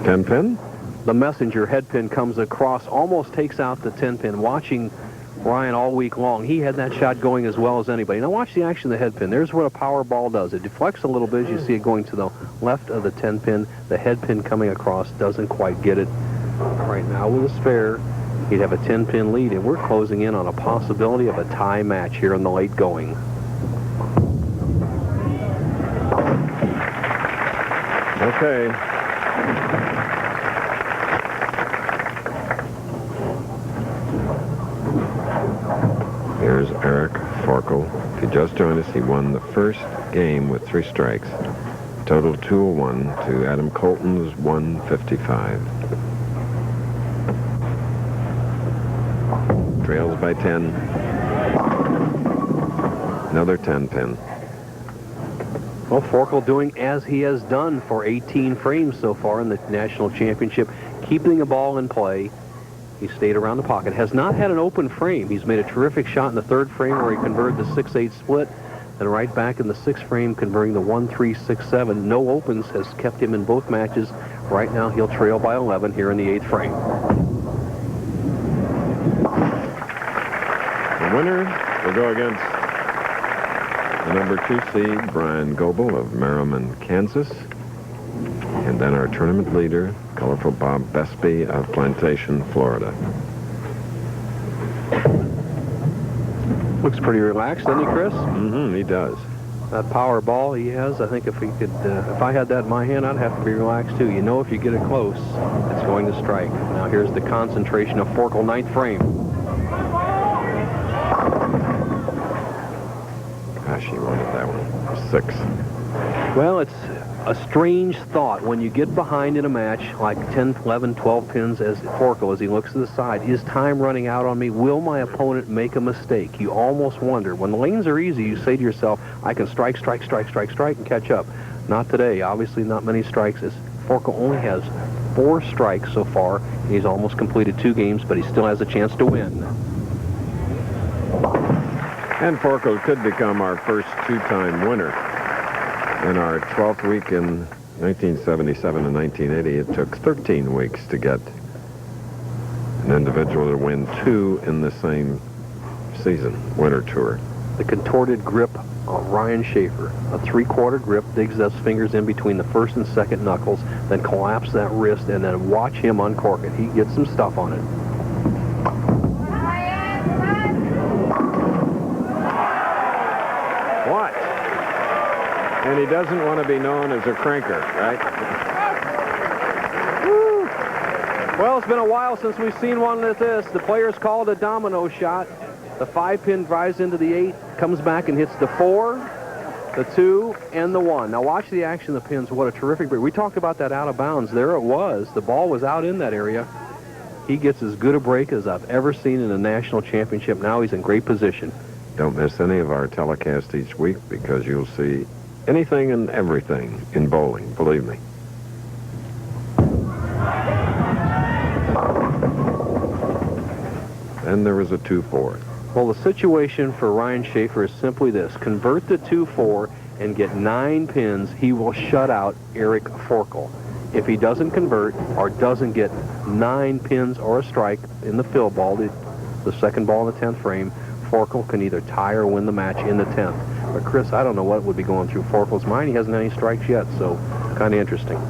Ten pin? The messenger head pin comes across, almost takes out the 10 pin. Watching Ryan all week long, he had that shot going as well as anybody. Now watch the action of the head pin. There's what a power ball does. It deflects a little bit as you see it going to the left of the 10 pin. The head pin coming across doesn't quite get it. Right now with a spare, he'd have a 10 pin lead, and we're closing in on a possibility of a tie match here in the late going. Okay. Here's Eric Forkel. If you just joined us, he won the first game with 3 strikes. Total 201 to Adam Colton's 155. Trails by 10. Another 10 pin. Well, Forkel doing as he has done for 18 frames so far in the national championship, keeping the ball in play. He stayed around the pocket. Has not had an open frame. He's made a terrific shot in the 3rd frame where he converted the 6-8 split, and right back in the 6th frame converting the 1-3-6-7. No opens has kept him in both matches. Right now he'll trail by 11 here in the 8th frame. The winner will go against the number 2 seed, Bryan Goebel of Merriman, Kansas. And then our tournament leader, colorful Bob Vespi of Plantation, Florida. Looks pretty relaxed, doesn't he, Chris? Mm-hmm, he does. That power ball he has, I think if he could, if I had that in my hand, I'd have to be relaxed too. You know, if you get it close, it's going to strike. Now here's the concentration of Forkel, 9th frame. Gosh, he wanted that one. 6. Well, it's a strange thought when you get behind in a match like 10, 11, 12 pins as Forkel, as he looks to the side. Is time running out on me? Will my opponent make a mistake? You almost wonder. When the lanes are easy, you say to yourself, I can strike, strike, strike, strike, strike, and catch up. Not today. Obviously not many strikes, as Forkel only has 4 strikes so far. He's almost completed 2 games, but he still has a chance to win. And Forkel could become our first 2-time winner. In our 12th week in 1977 and 1980, it took 13 weeks to get an individual to win 2 in the same season, winter tour. The contorted grip of Ryan Shafer, a 3/4 grip, digs those fingers in between the 1st and 2nd knuckles, then collapse that wrist, and then watch him uncork it. He gets some stuff on it. What? And he doesn't want to be known as a cranker, right? Woo. Well, it's been a while since we've seen one like this. The players called a domino shot. The 5-pin drives into the 8, comes back and hits the 4, the 2, and the 1. Now watch the action of the pins. What a terrific break. We talked about that out of bounds. There it was. The ball was out in that area. He gets as good a break as I've ever seen in a national championship. Now he's in great position. Don't miss any of our telecasts each week, because you'll see anything and everything in bowling, believe me. Then there was a 2-4. Well, the situation for Ryan Shafer is simply this. Convert the 2-4 and get 9 pins. He will shut out Eric Forkel. If he doesn't convert or doesn't get 9 pins or a strike in the fill ball, the second ball in the 10th frame, Forkel can either tie or win the match in the 10th. But Chris, I don't know what would be going through Forkel's mind. He hasn't had any strikes yet, so kind of interesting.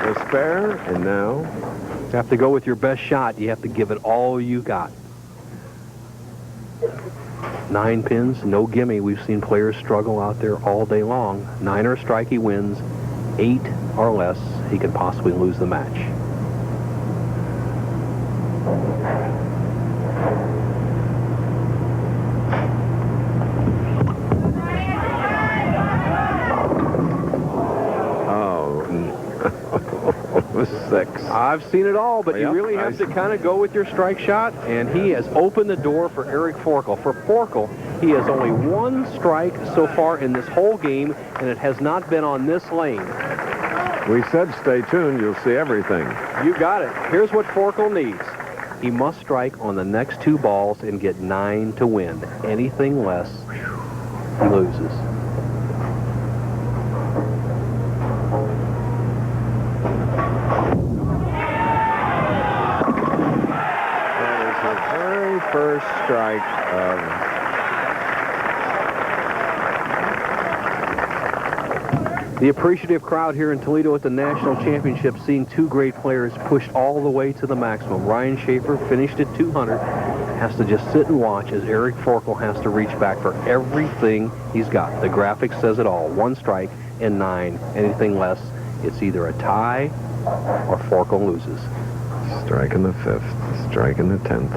The spare, and now you have to go with your best shot. You have to give it all you got. 9 pins, no gimme. We've seen players struggle out there all day long. 9 or strike, he wins. 8 or less, he could possibly lose the match. Oh, 6. I've seen it all, but Yep, you really have to kind of go with your strike shot, and he has opened the door for Eric Forkel. For Forkel, he has only 1 strike so far in this whole game, and it has not been on this lane. We said stay tuned, you'll see everything. You got it. Here's what Forkel needs. He must strike on the next 2 balls and get 9 to win. Anything less, he loses. First strike of the appreciative crowd here in Toledo at the National Championship, seeing 2 great players pushed all the way to the maximum. Ryan Shafer finished at 200, has to just sit and watch as Eric Forkel has to reach back for everything he's got. The graphic says it all. 1 strike and 9. Anything less, it's either a tie or Forkel loses. strike in the 5th, strike in the 10th.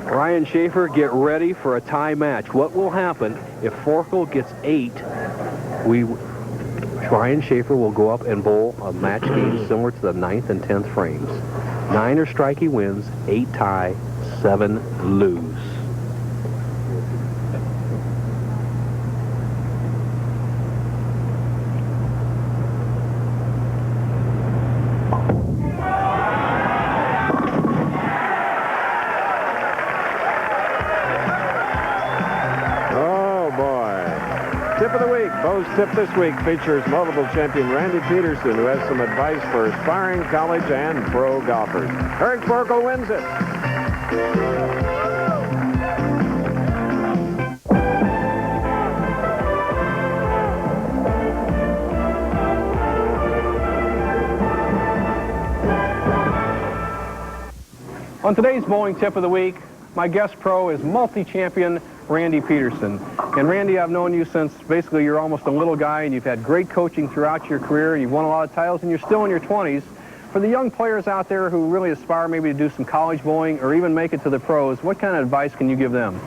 Ryan Shafer, get ready for a tie match. What will happen if Forkel gets 8? Ryan Shafer will go up and bowl a match game similar to the 9th and 10th frames. 9 or strike, he wins. 8 tie, 7 lose. Tip of the week. Bo's Tip this week features multiple champion Randy Peterson, who has some advice for aspiring college and pro golfers. Eric Forkel wins it. On today's bowling tip of the week, my guest pro is multi-champion Randy Peterson. And Randy, I've known you since basically you're almost a little guy, and you've had great coaching throughout your career. You've won a lot of titles, and you're still in your 20s. For the young players out there who really aspire maybe to do some college bowling or even make it to the pros, what kind of advice can you give them?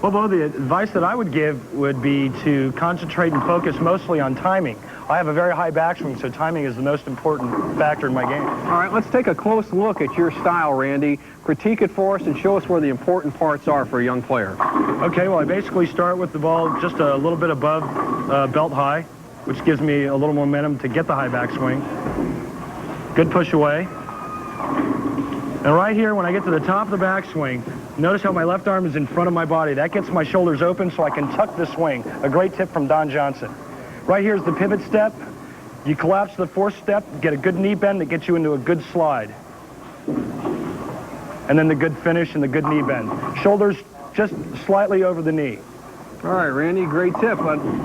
Well, Bo, the advice that I would give would be to concentrate and focus mostly on timing. I have a very high backswing, so timing is the most important factor in my game. All right, let's take a close look at your style, Randy. Critique it for us and show us where the important parts are for a young player. Okay, well, I basically start with the ball just a little bit above belt high, which gives me a little momentum to get the high backswing. Good push away. And right here, when I get to the top of the backswing, notice how my left arm is in front of my body. That gets my shoulders open so I can tuck the swing. A great tip from Don Johnson. Right here is the pivot step. You collapse the 4th step, get a good knee bend that gets you into a good slide. And then the good finish and the good knee bend. Shoulders just slightly over the knee. All right, Randy, great tip.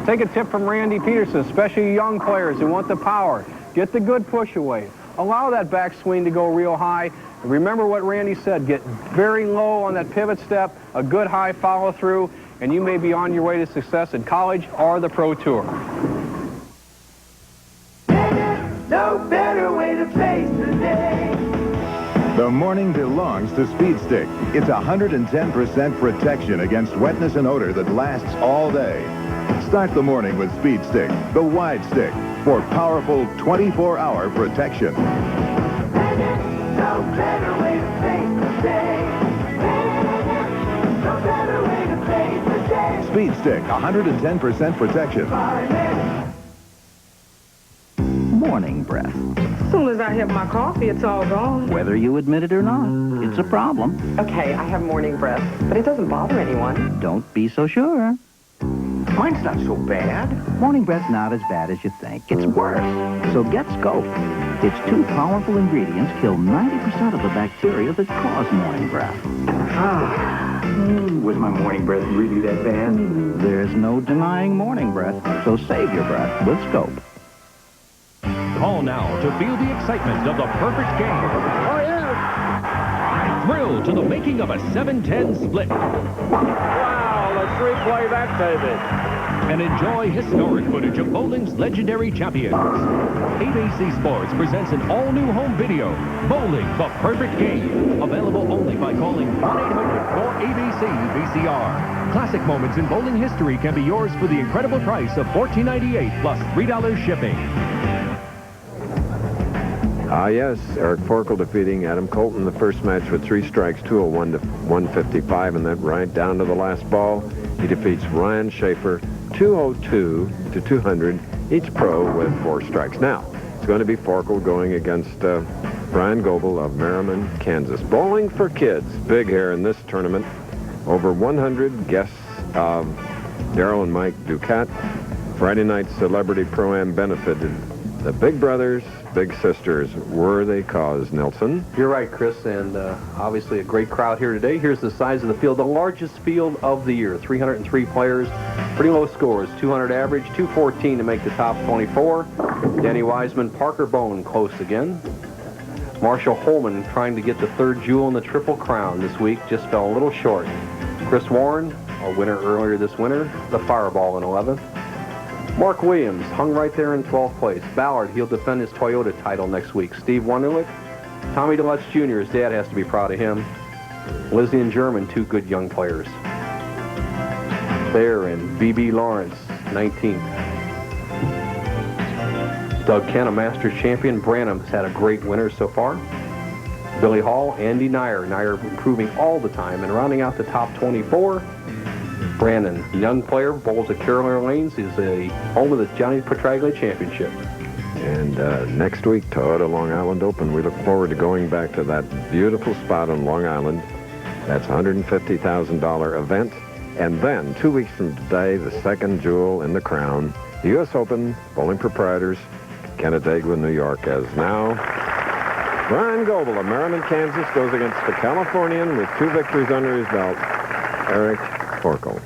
Take a tip from Randy Peterson, especially young players who want the power. Get the good push away. Allow that backswing to go real high. And remember what Randy said, get very low on that pivot step, a good high follow through, and you may be on your way to success in college or the Pro Tour. No better way to face the day. The morning belongs to Speed Stick. It's 110% protection against wetness and odor that lasts all day. Start the morning with Speed Stick, the wide stick, for powerful 24-hour protection. No better way to face the day. No better way to face the day. Speed Stick, 110% protection. Morning breath. As soon as I have my coffee, it's all gone. Whether you admit it or not, it's a problem. Okay, I have morning breath, but it doesn't bother anyone. Don't be so sure. Mine's not so bad. Morning breath's not as bad as you think. It's worse. So get Scope. Its 2 powerful ingredients kill 90% of the bacteria that cause morning breath. Was my morning breath really that bad? There's no denying morning breath, so save your breath with Scope. Call now to feel the excitement of the perfect game. Oh, yeah. Thrill to the making of a 7-10 split. Wow, let's replay that, David. And enjoy historic footage of bowling's legendary champions. ABC Sports presents an all-new home video, Bowling the Perfect Game. Available only by calling 1-800-4ABC-VCR. Classic moments in bowling history can be yours for the incredible price of $14.98 plus $3 shipping. Yes, Eric Forkel defeating Adam Colton the first match with 3 strikes, 201 to 155, and then right down to the last ball, he defeats Ryan Shafer 202 to 200, each pro with 4 strikes. Now, it's going to be Forkel going against Bryan Goebel of Merriman, Kansas. Bowling for kids, big here in this tournament. Over 100 guests of Darrell and Mike Ducat. Friday night Celebrity Pro-Am benefited the Big Brothers, Big Sisters, worthy cause, Nelson. You're right, Chris, and obviously a great crowd here today. Here's the size of the field, the largest field of the year. 303 players, pretty low scores, 200 average, 214 to make the top 24. Danny Wiseman, Parker Bone close again. Marshall Holman trying to get the 3rd jewel in the Triple Crown this week, just fell a little short. Chris Warren, a winner earlier this winter, the Fireball in 11th. Mark Williams hung right there in 12th place. Ballard, he'll defend his Toyota title next week. Steve Wunderlich, Tommy DeLutz Jr., his dad has to be proud of him. Lizzie and German, 2 good young players. There and B.B. Lawrence, 19th. Doug Kent, a Masters champion. Branham has had a great winter so far. Billy Hall, Andy Nyer. Nyer improving all the time. And rounding out the top 24, BRANNEN, young player, bowls at Carolina Lanes, is a home of the Johnny Petraglia Championship. And next week, Toyota Long Island Open. We look forward to going back to that beautiful spot on Long Island. That's a $150,000 event. And then, 2 weeks from today, the 2nd jewel in the crown, the U.S. Open Bowling Proprietors, Canandaigua, New York, as now Bryan Goebel of Merriman, Kansas, goes against the Californian with 2 victories under his belt, Eric Forkel.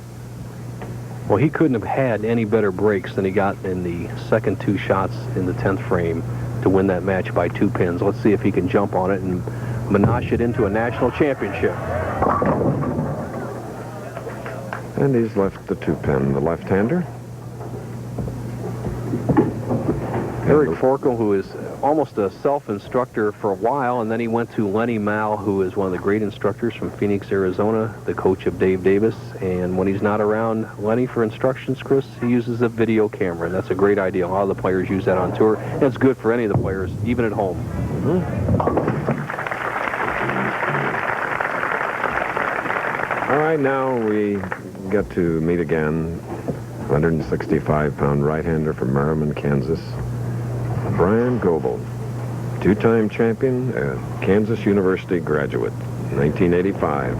Well, he couldn't have had any better breaks than he got in the second 2 shots in the 10th frame to win that match by 2 pins. Let's see if he can jump on it and menage it into a national championship. And he's left the 2-pin, the left-hander. Eric Forkel, who is almost a self-instructor for a while, and then he went to Lenny Mao, who is one of the great instructors from Phoenix, Arizona, the coach of Dave Davis. And when he's not around Lenny for instructions, Chris, he uses a video camera, and that's a great idea. A lot of the players use that on tour, and it's good for any of the players, even at home. All right, now we get to meet again. 165-pound right-hander from Merriman, Kansas, Bryan Goebel, 2-time champion, Kansas University graduate, 1985.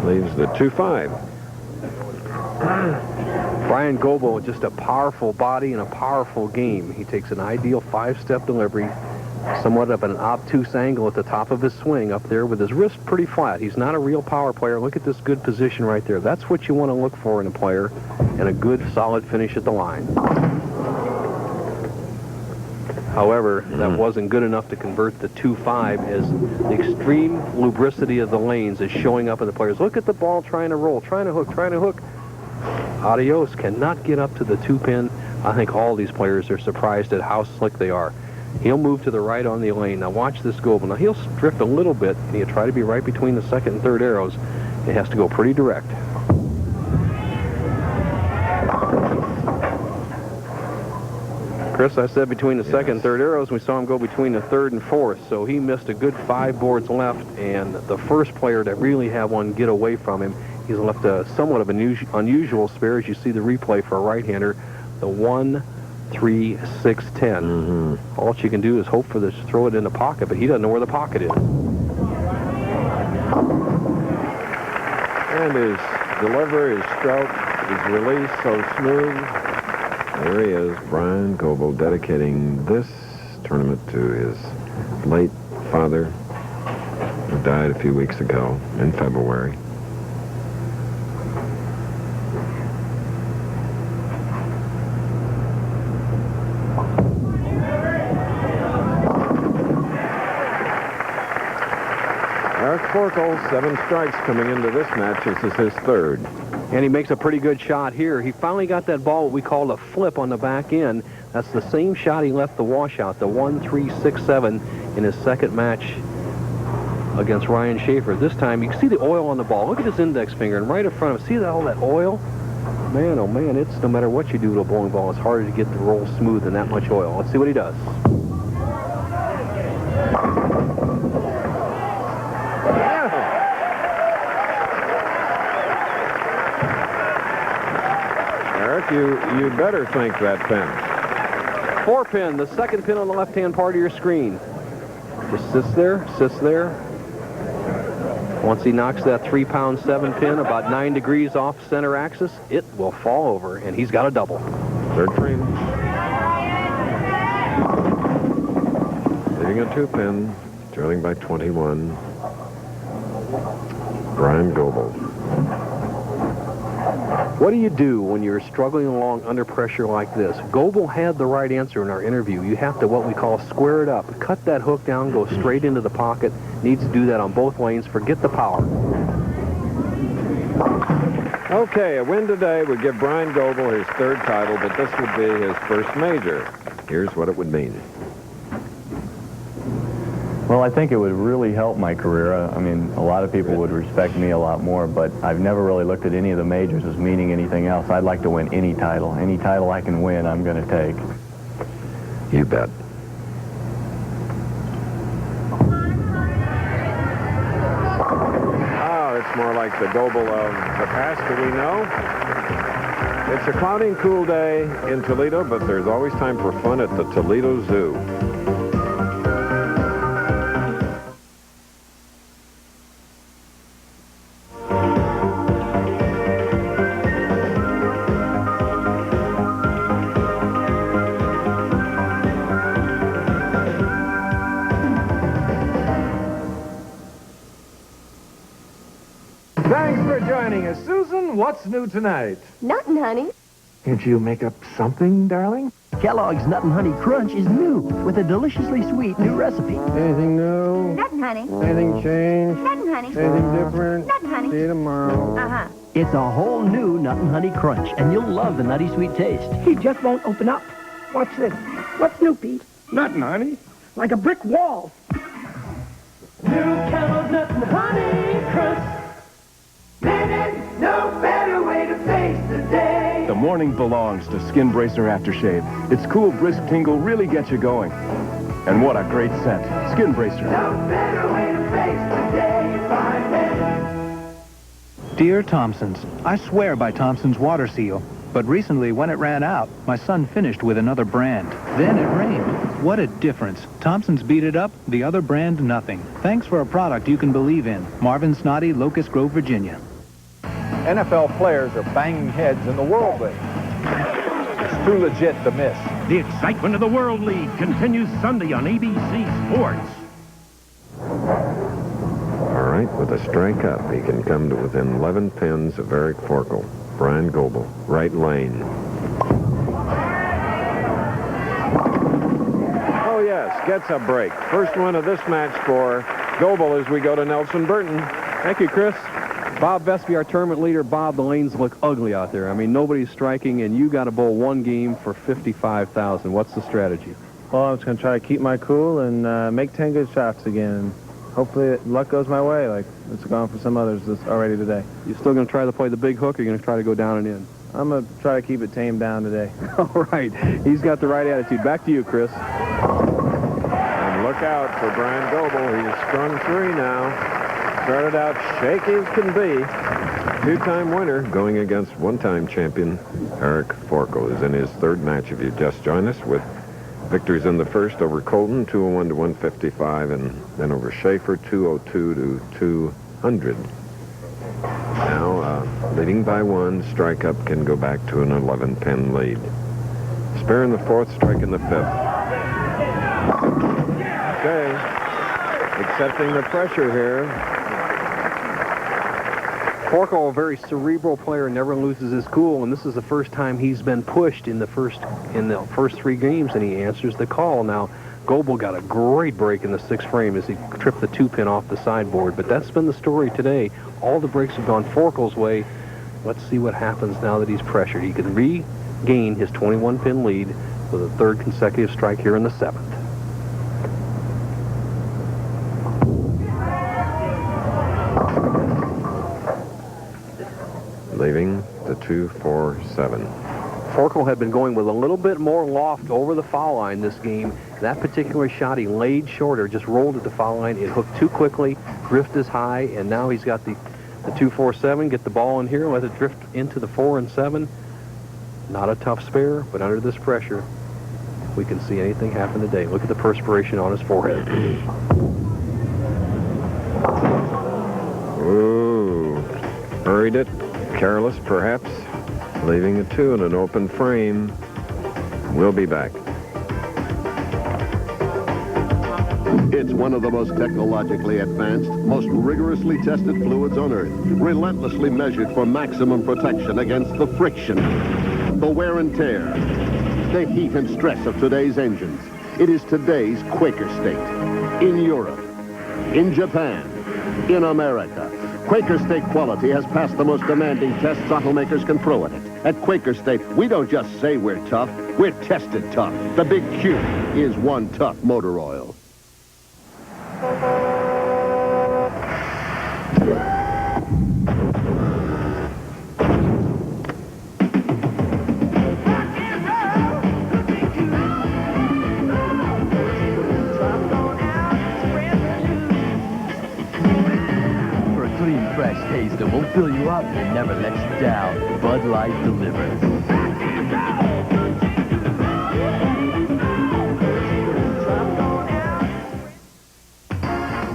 Leaves the 2-5. Bryan Goebel, just a powerful body and a powerful game. He takes an ideal 5-step delivery, somewhat of an obtuse angle at the top of his swing up there with his wrist pretty flat. He's not a real power player. Look at this good position right there. That's what you want to look for in a player, and a good solid finish at the line. However, that wasn't good enough to convert the 2-5, as the extreme lubricity of the lanes is showing up in the players. Look at the ball trying to roll, trying to hook, trying to hook. Adios cannot get up to the 2-pin. I think all these players are surprised at how slick they are. He'll move to the right on the lane. Now watch this Goebel. Now he'll drift a little bit, and he'll try to be right between the 2nd and 3rd arrows. It has to go pretty direct. Chris, I said between the 2nd and 3rd arrows. We saw him go between the 3rd and 4th, so he missed a good 5 boards left, and the first player to really have one get away from him, he's left a somewhat of an unusual spare, as you see the replay for a right-hander, the 1, 3, 6, 10. All you can do is hope for this, throw it in the pocket, but he doesn't know where the pocket is. And his delivery, his stroke, his release so smooth. There he is, Bryan Goebel, dedicating this tournament to his late father, who died a few weeks ago in February. Eric Forkel, 7 strikes coming into this match. This is his 3rd. And he makes a pretty good shot here. He finally got that ball, what we call a flip on the back end. That's the same shot he left the washout, the 1-3-6-7 in his 2nd match against Ryan Shafer. This time, you can see the oil on the ball. Look at his index finger, and right in front of him, see all that oil? Man, oh man, it's no matter what you do to a bowling ball, it's harder to get the roll smooth than that much oil. Let's see what he does. Eric, you better think that pin. 4-pin, the 2nd pin on the left-hand part of your screen. Just sits there, sits there. Once he knocks that 3-pound 7-pin about 9 degrees off center axis, it will fall over, and he's got a double. 3rd frame. Leaving a 2-pin, trailing by 21. Bryan Goebel. What do you do when you're struggling along under pressure like this? Goebel had the right answer in our interview. You have to, what we call, square it up. Cut that hook down, go straight into the pocket. Needs to do that on both lanes. Forget the power. Okay, a win today would give Bryan Goebel his 3rd title, but this would be his 1st major. Here's what it would mean. Well, I think it would really help my career. I mean, a lot of people would respect me a lot more, but I've never really looked at any of the majors as meaning anything else. I'd like to win any title. Any title I can win, I'm going to take. You bet. Oh, it's more like the Goebel of the past that we know. It's a cloudy and cool day in Toledo, but there's always time for fun at the Toledo Zoo. Thanks for joining us. Susan, what's new tonight? Nothing, honey. Can't you make up something, darling? Kellogg's Nut and Honey Crunch is new with a deliciously sweet new recipe. Anything new? Nothing, honey. Anything changed? Nothing, honey. Anything different? Nothing, honey. See you tomorrow. Uh-huh. It's a whole new Nut and Honey Crunch, and you'll love the nutty sweet taste. He just won't open up. Watch this. What's new, Pete? Nothing, honey. Like a brick wall. New Kellogg's Nut and Honey Crunch. No better way to face the day. The morning belongs to Skin Bracer Aftershave. Its cool, brisk tingle really gets you going. And what a great scent. Skin Bracer. No better way to face the day. Find it. Dear Thompsons, I swear by Thompson's water seal. But recently, when it ran out, my son finished with another brand. Then it rained. What a difference. Thompson's beat it up, the other brand nothing. Thanks for a product you can believe in. Marvin Snoddy, Locust Grove, Virginia. NFL players are banging heads in the World League. It's too legit to miss. The excitement of the World League continues Sunday on ABC Sports. All right, with a strike up, he can come to within 11 pins of Eric Forkel. Bryan Goebel, right lane. Oh, yes, gets a break. First one of this match for Goebel as we go to Nelson Burton. Thank you, Chris. Bob Vespi, our tournament leader. Bob, the lanes look ugly out there. I mean, nobody's striking, and you got to bowl one game for $55,000. What's the strategy? Well, I'm just going to try to keep my cool and make 10 good shots again. Hopefully, luck goes my way like it's gone for some others already today. You still going to try to play the big hook, or are you going to try to go down and in? I'm going to try to keep it tamed down today. All right. He's got the right attitude. Back to you, Chris. And look out for Bryan Goebel. He's strung 3 now. Started out shaky as can be. 2-time winner going against 1-time champion Eric Forkel, who's in his 3rd match. If you just joined us, with victories in the first over Colton, 201 to 155, and then over Shafer, 202 to 200. Now, leading by 1, strike up can go back to an 11-pin lead. Spare in the 4th, strike in the 5th. Okay. accepting the pressure here. Forkel, a very cerebral player, never loses his cool, and this is the first time he's been pushed in the first 3 games, and he answers the call. Now, Goebel got a great break in the 6th frame as he tripped the 2-pin off the sideboard, but that's been the story today. All the breaks have gone Forkel's way. Let's see what happens now that he's pressured. He can regain his 21-pin lead with a 3rd consecutive strike here in the 7th. Leaving the 2-4-7. Forkel had been going with a little bit more loft over the foul line this game. That particular shot, he laid shorter, just rolled at the foul line. It hooked too quickly, drift is high, and now he's got the 2-4-7. Get the ball in here, let it drift into the 4 and 7. Not a tough spare, but under this pressure, we can see anything happen today. Look at the perspiration on his forehead. Ooh, buried it. Careless, perhaps. Leaving a 2 in an open frame. We'll be back. It's one of the most technologically advanced, most rigorously tested fluids on Earth, relentlessly measured for maximum protection against the friction, the wear and tear, the heat and stress of today's engines. It is today's Quaker State. In Europe, in Japan, in America, Quaker State quality has passed the most demanding tests automakers can throw at it. At Quaker State, we don't just say we're tough, we're tested tough. The big Q is one tough motor oil. Fresh taste that won't fill you up and never let you down. Bud Light delivers.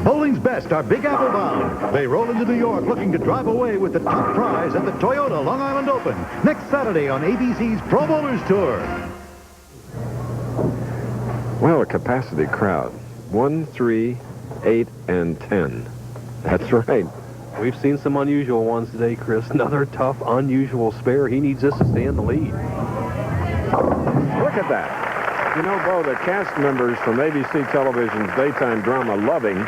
Bowling's best are Big Apple bound. They roll into New York looking to drive away with the top prize at the Toyota Long Island Open next Saturday on ABC's Pro Bowlers Tour. Well, a capacity crowd. 1, 3, 8, and 10. That's right. We've seen some unusual ones today, Chris. Another tough, unusual spare. He needs this to stay in the lead. Look at that. You know, Bo, the cast members from ABC Television's daytime drama Loving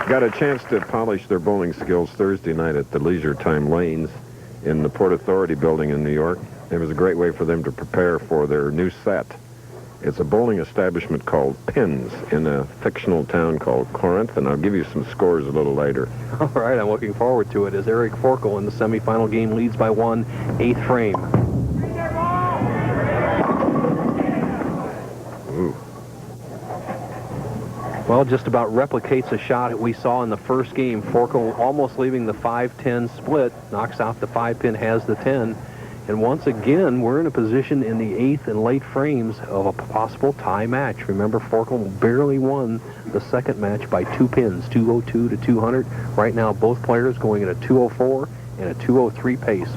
got a chance to polish their bowling skills Thursday night at the Leisure Time Lanes in the Port Authority building in New York. It was a great way for them to prepare for their new set. It's a bowling establishment called Pins in a fictional town called Corinth, and I'll give you some scores a little later. All right, I'm looking forward to it as Eric Forkel in the semifinal game leads by 1, 8th frame. Ooh. Well, just about replicates a shot that we saw in the first game. Forkel almost leaving the 5-10 split, knocks out the 5-pin, has the 10. And once again, we're in a position in the 8th and late frames of a possible tie match. Remember, Forkel barely won the second match by 2 pins, 202 to 200. Right now, both players going at a 204 and a 203 pace.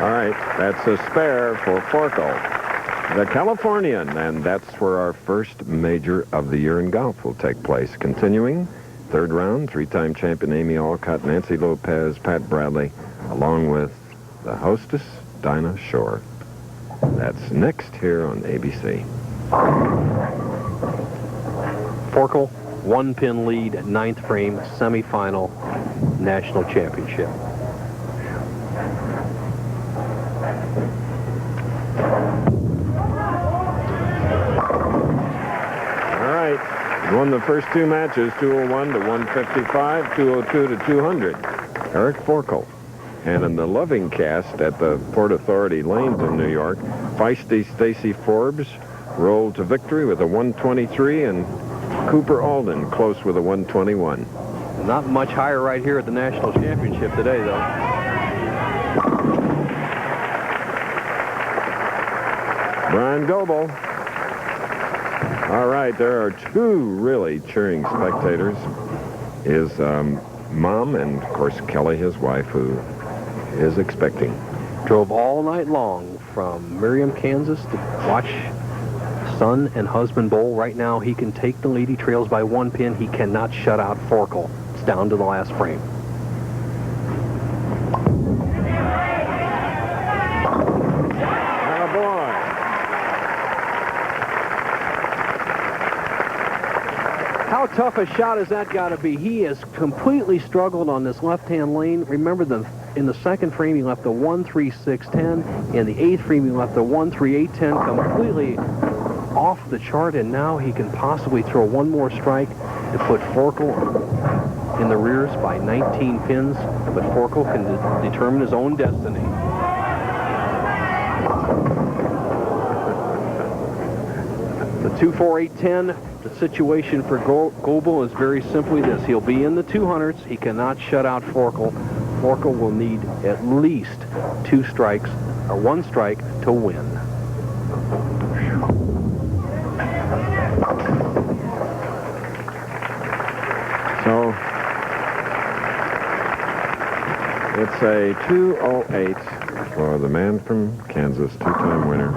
All right, that's a spare for Forkel, the Californian, and that's where our first major of the year in golf will take place. Continuing, 3rd round, 3-time champion Amy Alcott, Nancy Lopez, Pat Bradley, along with the hostess, Dinah Shore. That's next here on ABC. Forkel, 1-pin lead, 9th frame, semifinal, national championship. Won the first 2 matches, 201 to 155, 202 to 200. Eric Forkel. And in the Loving cast at the Port Authority Lanes in New York, feisty Stacy Forbes rolled to victory with a 123, and Cooper Alden close with a 121. Not much higher right here at the national championship today, though. Bryan Goebel. All right, there are 2 really cheering spectators. His mom and, of course, Kelly, his wife, who is expecting. Drove all night long from Merriam, Kansas to watch son and husband bowl. Right now, he can take the lead. He trails by 1 pin. He cannot shut out Forkel. It's down to the last frame. How tough a shot has that got to be? He has completely struggled on this left-hand lane. Remember, in the second frame, he left the 1-3-6-10. In the 8th frame, he left the 1-3-8-10, completely off the chart, and now he can possibly throw one more strike to put Forkel in the rears by 19 pins, but Forkel can determine his own destiny. The 2-4-8-10. The situation for Goebel is very simply this. He'll be in the 200s. He cannot shut out Forkel. Forkel will need at least 2 strikes, or 1 strike, to win. So it's a 2:08 for the man from Kansas, 2-time winner.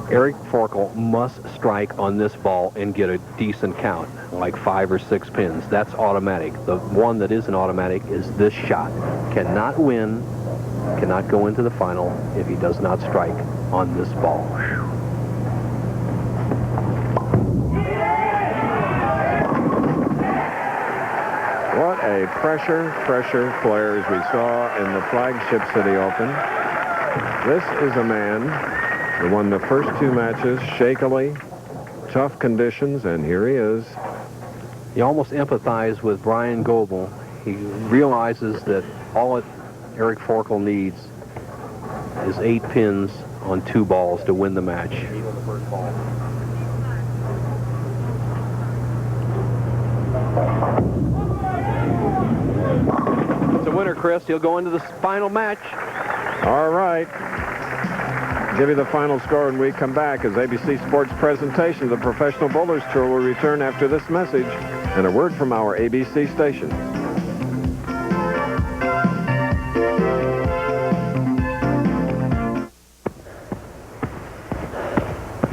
Eric Forkel must strike on this ball and get a decent count, like 5 or 6 pins. That's automatic. The one that isn't automatic is this shot. Cannot win, cannot go into the final if he does not strike on this ball. What a pressure player as we saw in the flagship City Open. This is a man who won the first 2 matches shakily, tough conditions, and here he is. You almost empathize with Bryan Goebel. He realizes that all Eric Forkel needs is 8 pins on 2 balls to win the match. It's a winner, Chris. He'll go into the final match. All right. Give you the final score when we come back as ABC Sports presentation of the Professional Bowlers Tour will return after this message and a word from our ABC station.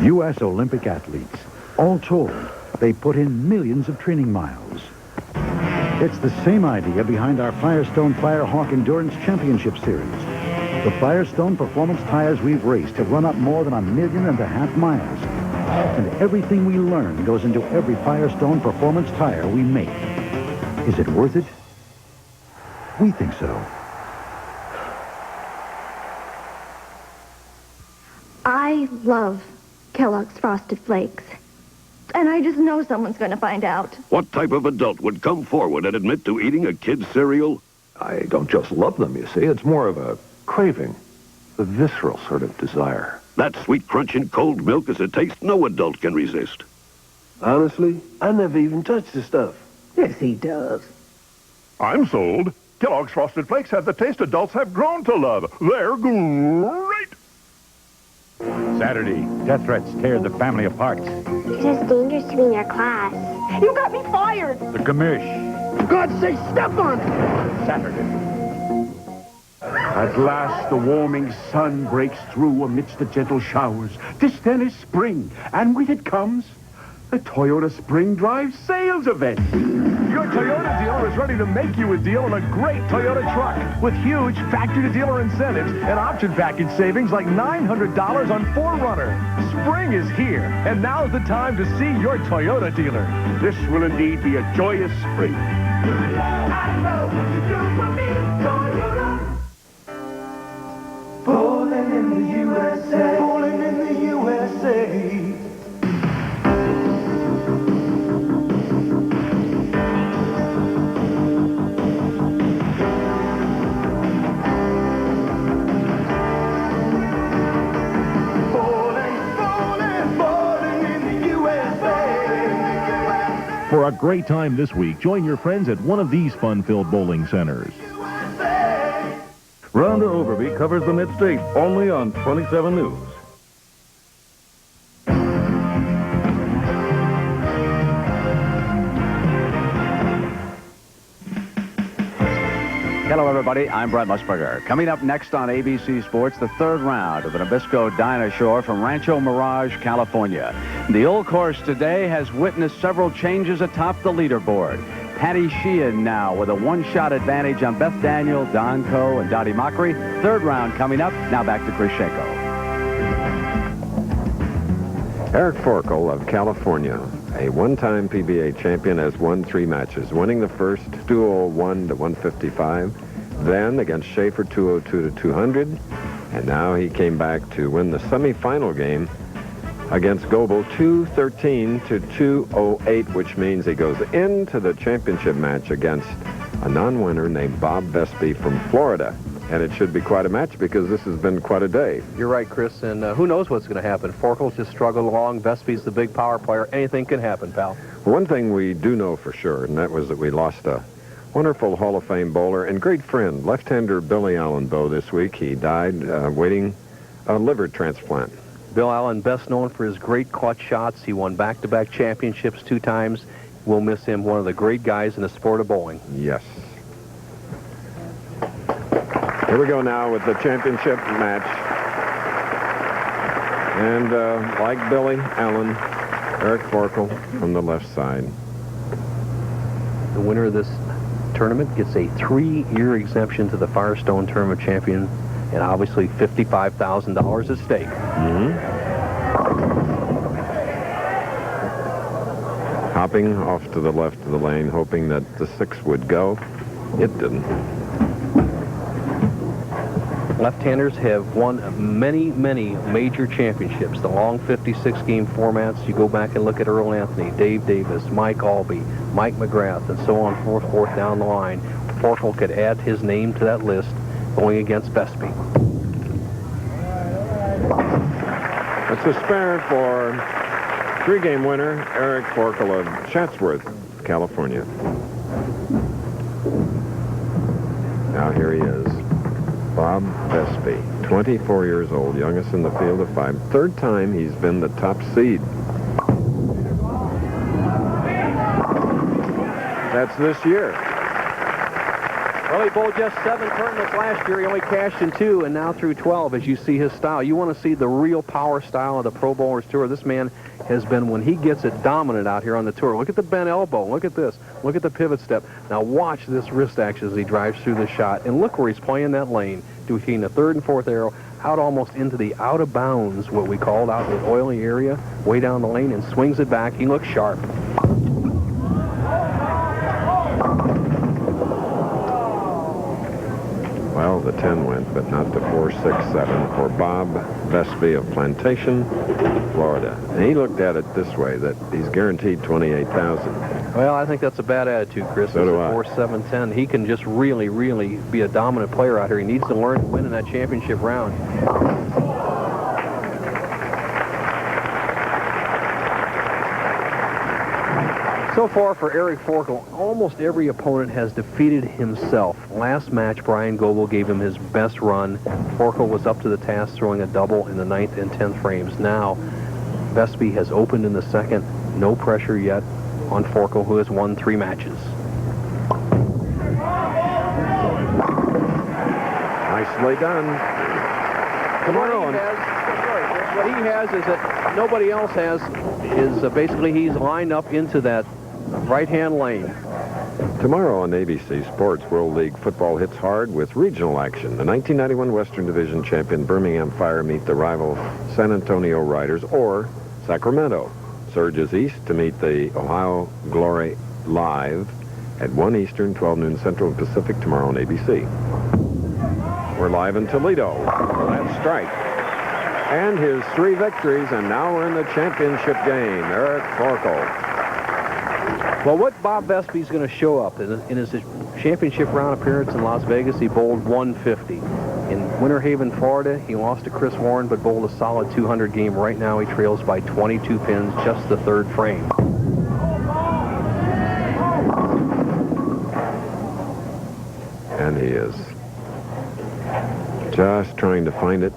U.S. Olympic athletes. All told, they put in millions of training miles. It's the same idea behind our Firestone Firehawk Endurance Championship Series. The Firestone performance tires we've raced have run up more than 1.5 million miles. And everything we learn goes into every Firestone performance tire we make. Is it worth it? We think so. I love Kellogg's Frosted Flakes. And I just know someone's going to find out. What type of adult would come forward and admit to eating a kid's cereal? I don't just love them, you see. It's more of a craving, a visceral sort of desire. That sweet crunch in cold milk is a taste no adult can resist. Honestly, I never even touched the stuff. Yes, he does. I'm sold. Kellogg's Frosted Flakes have the taste adults have grown to love. They're great. Saturday, death threats tear the family apart. It is dangerous to be in your class. You got me fired. The commish. For God's sake, step on it. Saturday. At last, the warming sun breaks through amidst the gentle showers. This then is spring, and with it comes the Toyota Spring Drive Sales Event. Your Toyota dealer is ready to make you a deal on a great Toyota truck with huge factory-to-dealer incentives and option package savings like $900 on 4Runner. Spring is here, and now's the time to see your Toyota dealer. This will indeed be a joyous spring. Bowling in the USA. Bowling in the USA. For a great time this week, join your friends at one of these fun-filled bowling centers. Rhonda Overby covers the Mid-State only on 27 News. Hello, everybody. I'm Brett Musburger. Coming up next on ABC Sports, the third round of the Nabisco Dinosaur from Rancho Mirage, California. The old course today has witnessed several changes atop the leaderboard. Patty Sheehan now with a one-shot advantage on Beth Daniel, Don Coe, and Dottie Mockery. Third round coming up. Now back to Chris Schenko. Eric Forkel of California, a one-time PBA champion, has won 3 matches, winning the first 201 to 155, then against Shafer 202 to 200, and now he came back to win the semifinal game against Goebel 213 to 208, which means he goes into the championship match against a non-winner named Bob Vespi from Florida. And it should be quite a match because this has been quite a day. You're right, Chris, and who knows what's going to happen. Forkel's just struggled along. Vespi's the big power player. Anything can happen, pal. One thing we do know for sure, and that was that we lost a wonderful Hall of Fame bowler and great friend, left-hander Billy Allen Bowe, this week. He died waiting a liver transplant. Bill Allen, best known for his great clutch shots. He won back-to-back championships 2 times. We'll miss him, one of the great guys in the sport of bowling. Yes. Here we go now with the championship match. And like Billy Allen, Eric Forkel from the left side. The winner of this tournament gets a 3-year exemption to the Firestone Tournament Champion, and obviously $55,000 at stake. Hopping off to the left of the lane, hoping that the 6 would go. It didn't. Left-handers have won many, many major championships. The long 56-game formats, you go back and look at Earl Anthony, Dave Davis, Mike Albee, Mike McGrath, and so on forth down the line. Forkel could add his name to that list going against Vespi. It's a spare for 3-game winner, Eric Forkel of Chatsworth, California. Now here he is. Bob Vespi, 24 years old, youngest in the field of 5. Third time he's been the top seed. That's this year. Well, he bowled just 7 tournaments last year. He only cashed in 2, and now through 12, as you see his style. You want to see the real power style of the Pro Bowlers Tour. This man has been, when he gets it, dominant out here on the tour. Look at the bent elbow. Look at this. Look at the pivot step. Now watch this wrist action as he drives through the shot. And look where he's playing that lane between the 3rd and 4th arrow, out almost into the out of bounds, what we called out the oily area, way down the lane, and swings it back. He looks sharp. Well, the 10 went, but not the 4, 6, 7 for Bob Vespi of Plantation, Florida. And he looked at it this way, that he's guaranteed $28,000. Well, I think that's a bad attitude, Chris. So do I. 4, 7, 10. He can just really, really be a dominant player out here. He needs to learn to win in that championship round. So far for Eric Forkel, almost every opponent has defeated himself. Last match, Bryan Goebel gave him his best run. Forkel was up to the task, throwing a double in the 9th and 10th frames. Now, Vespi has opened in the 2nd. No pressure yet on Forkel, who has won 3 matches. Nicely done. Come on. What he has is that nobody else has is basically he's lined up into that right-hand lane. Tomorrow on ABC Sports, World League football hits hard with regional action. The 1991 Western Division champion Birmingham Fire meet the rival San Antonio Riders, or Sacramento surges east to meet the Ohio Glory live at 1 Eastern, 12 noon Central and Pacific tomorrow on ABC. We're live in Toledo. That's strike. And his 3 victories, and now we're in the championship game. Eric Forkel. Well, what Bob Vespi is going to show up in his championship round appearance in Las Vegas, he bowled 150. In Winter Haven, Florida, he lost to Chris Warren, but bowled a solid 200 game. Right now, he trails by 22 pins, just the 3rd frame. And he is just trying to find it.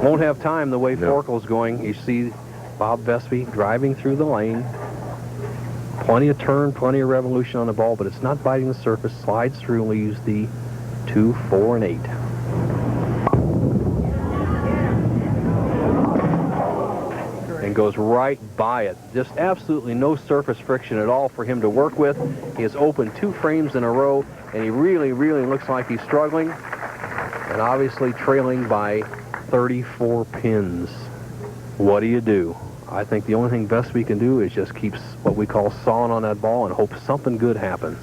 Won't have time the way Forkel's going. You see Bob Vespi driving through the lane, Plenty of turn, plenty of revolution on the ball, but it's not biting the surface. Slides through and leaves the 2, 4, and 8. And goes right by it. Just absolutely no surface friction at all for him to work with. He has opened 2 frames in a row, and he really, really looks like he's struggling. And obviously trailing by 34 pins. What do you do? I think the only thing Vespi can do is just keep what we call sawing on that ball and hope something good happens.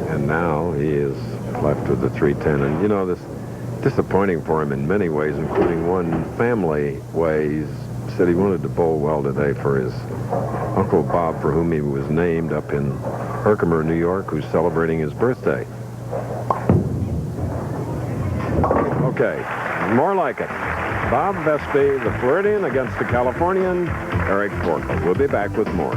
And now he is left with the 310. And, you know, this disappointing for him in many ways, including one family way. He said he wanted to bowl well today for his Uncle Bob, for whom he was named, up in Herkimer, New York, who's celebrating his birthday. Okay, more like it. Bob Vespi, the Floridian, against the Californian, Eric Forkel. We'll be back with more.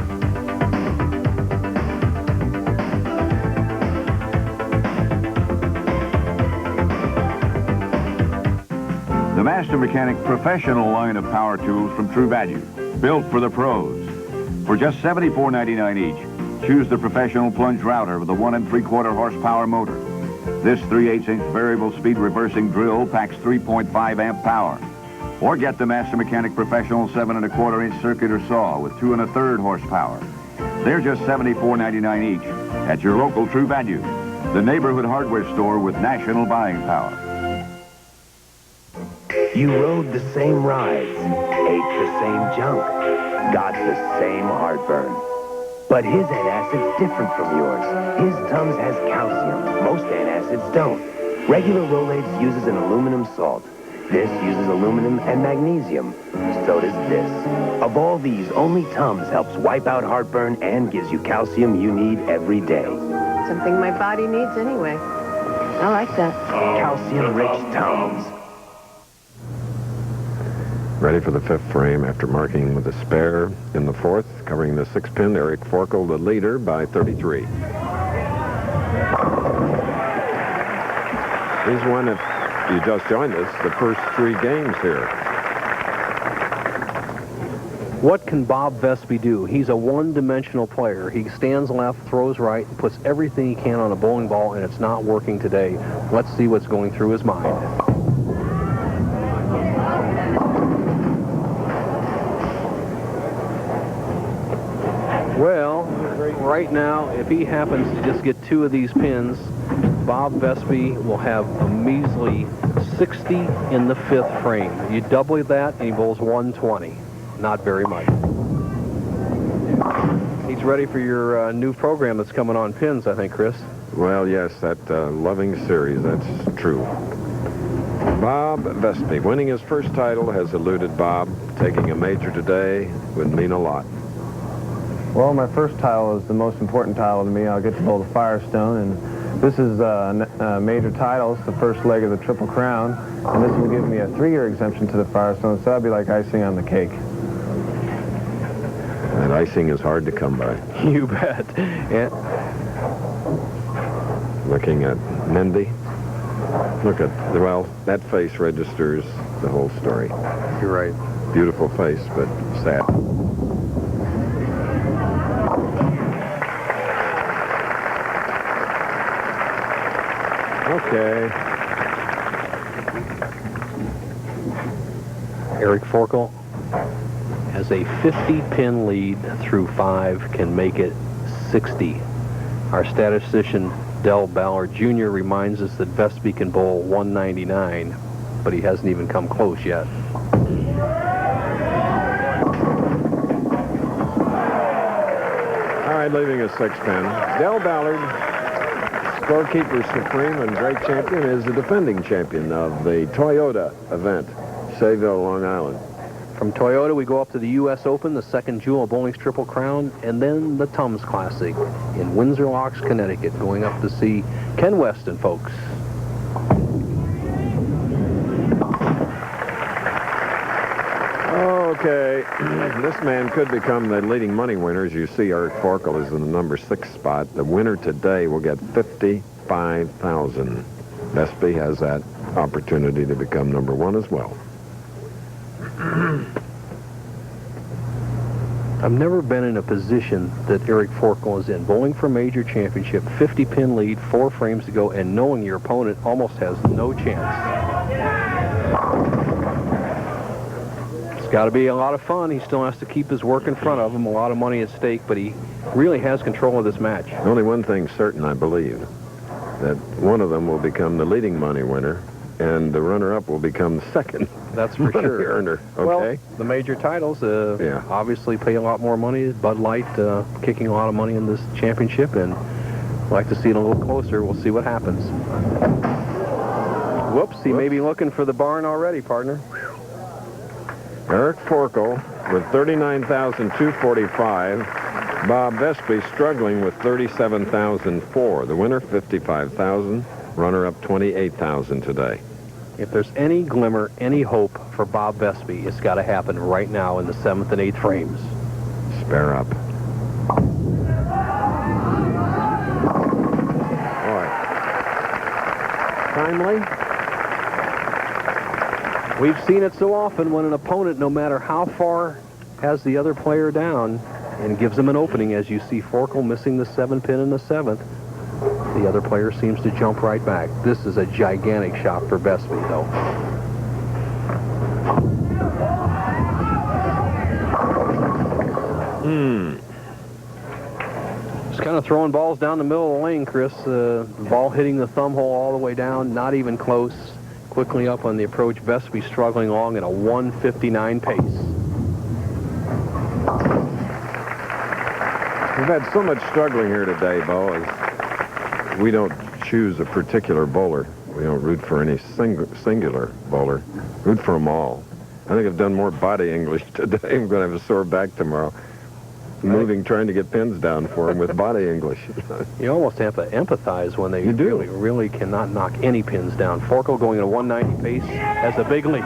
The Master Mechanic professional line of power tools from True Value, built for the pros. For just $74.99 each, choose the professional plunge router with a 1 3/4 horsepower motor. This 3/8-inch variable speed reversing drill packs 3.5 amp power. Or get the Master Mechanic professional 7 1/4-inch circular saw with 2 1/3 horsepower. They're just $74.99 each at your local True Value, the neighborhood hardware store with national buying power. You rode the same rides, ate the same junk, got the same heartburn. But his antacid's different from yours. His Tums has calcium. Most antacids don't. Regular Rolaids uses an aluminum salt. This uses aluminum and magnesium. So does this. Of all these, only Tums helps wipe out heartburn and gives you calcium you need every day. Something my body needs anyway. I like that. Calcium-rich Tums. Ready for the 5th frame after marking with a spare in the 4th, covering the 6-pin. Eric Forkel, the leader, by 33. He's won, if you just joined us, the first 3 games here. What can Bob Vespi do? He's a one-dimensional player. He stands left, throws right, puts everything he can on a bowling ball, and it's not working today. Let's see what's going through his mind. Well, right now, if he happens to just get 2 of these pins, Bob Vespi will have a measly 60 in the 5th frame. You double that, and he bowls 120. Not very much. He's ready for your new program that's coming on pins, I think, Chris. Well, yes, that loving series, that's true. Bob Vespi, winning his first title, has eluded Bob. Taking a major today would mean a lot. Well, my first title is the most important title to me. I'll get to bowl the Firestone, and this is a major title. It's the first leg of the Triple Crown, and this will give me a 3-year exemption to the Firestone, so that'll be like icing on the cake. That icing is hard to come by. You bet. Yeah. Looking at Mendy. Look at, well, that face registers the whole story. You're right. Beautiful face, but sad. Okay. Eric Forkel has a 50-pin lead through 5, can make it 60. Our statistician, Del Ballard Jr., reminds us that Vespi can bowl 199, but he hasn't even come close yet. All right, leaving a 6-pin. Del Ballard, scorekeeper supreme and great champion, is the defending champion of the Toyota event, Sayville, Long Island. From Toyota, we go up to the U.S. Open, the second jewel of bowling's Triple Crown, and then the Tums Classic in Windsor Locks, Connecticut, going up to see Ken Weston, folks. Okay, this man could become the leading money winner. As you see, Eric Forkel is in the number 6 spot. The winner today will get $55,000. Vespi has that opportunity to become number one as well. I've never been in a position that Eric Forkel is in. Bowling for a major championship, 50-pin lead, 4 frames to go, and knowing your opponent almost has no chance. It's got to be a lot of fun. He still has to keep his work in front of him. A lot of money at stake, but he really has control of this match. Only one thing certain, I believe, that one of them will become the leading money winner, and the runner-up will become the second. That's for money sure. earner. Okay. Well, the major titles obviously pay a lot more money. Bud Light kicking a lot of money in this championship, and I'd like to see it a little closer. We'll see what happens. Whoops, he may be looking for the barn already, partner. Eric Forkel with 39,245. Bob Vespi struggling with 37,004. The winner, 55,000. Runner-up, 28,000 today. If there's any glimmer, any hope for Bob Vespi, it's got to happen right now in the 7th and 8th frames. Spare up. All right. Timely. We've seen it so often when an opponent, no matter how far, has the other player down and gives him an opening, as you see Forkel missing the 7-pin in the 7th. The other player seems to jump right back. This is a gigantic shot for Vespi, though. Just kind of throwing balls down the middle of the lane, Chris. Ball hitting the thumb hole all the way down, not even close. Quickly up on the approach. Vespi struggling along at a 1:59 pace. We've had so much struggling here today, Bo. We don't choose a particular bowler. We don't root for any singular bowler. Root for them all. I think I've done more body English today. I'm going to have a sore back tomorrow. Trying to get pins down for them with body English. You almost have to empathize when they really cannot knock any pins down. Forkel going at a 190 pace has a big lead.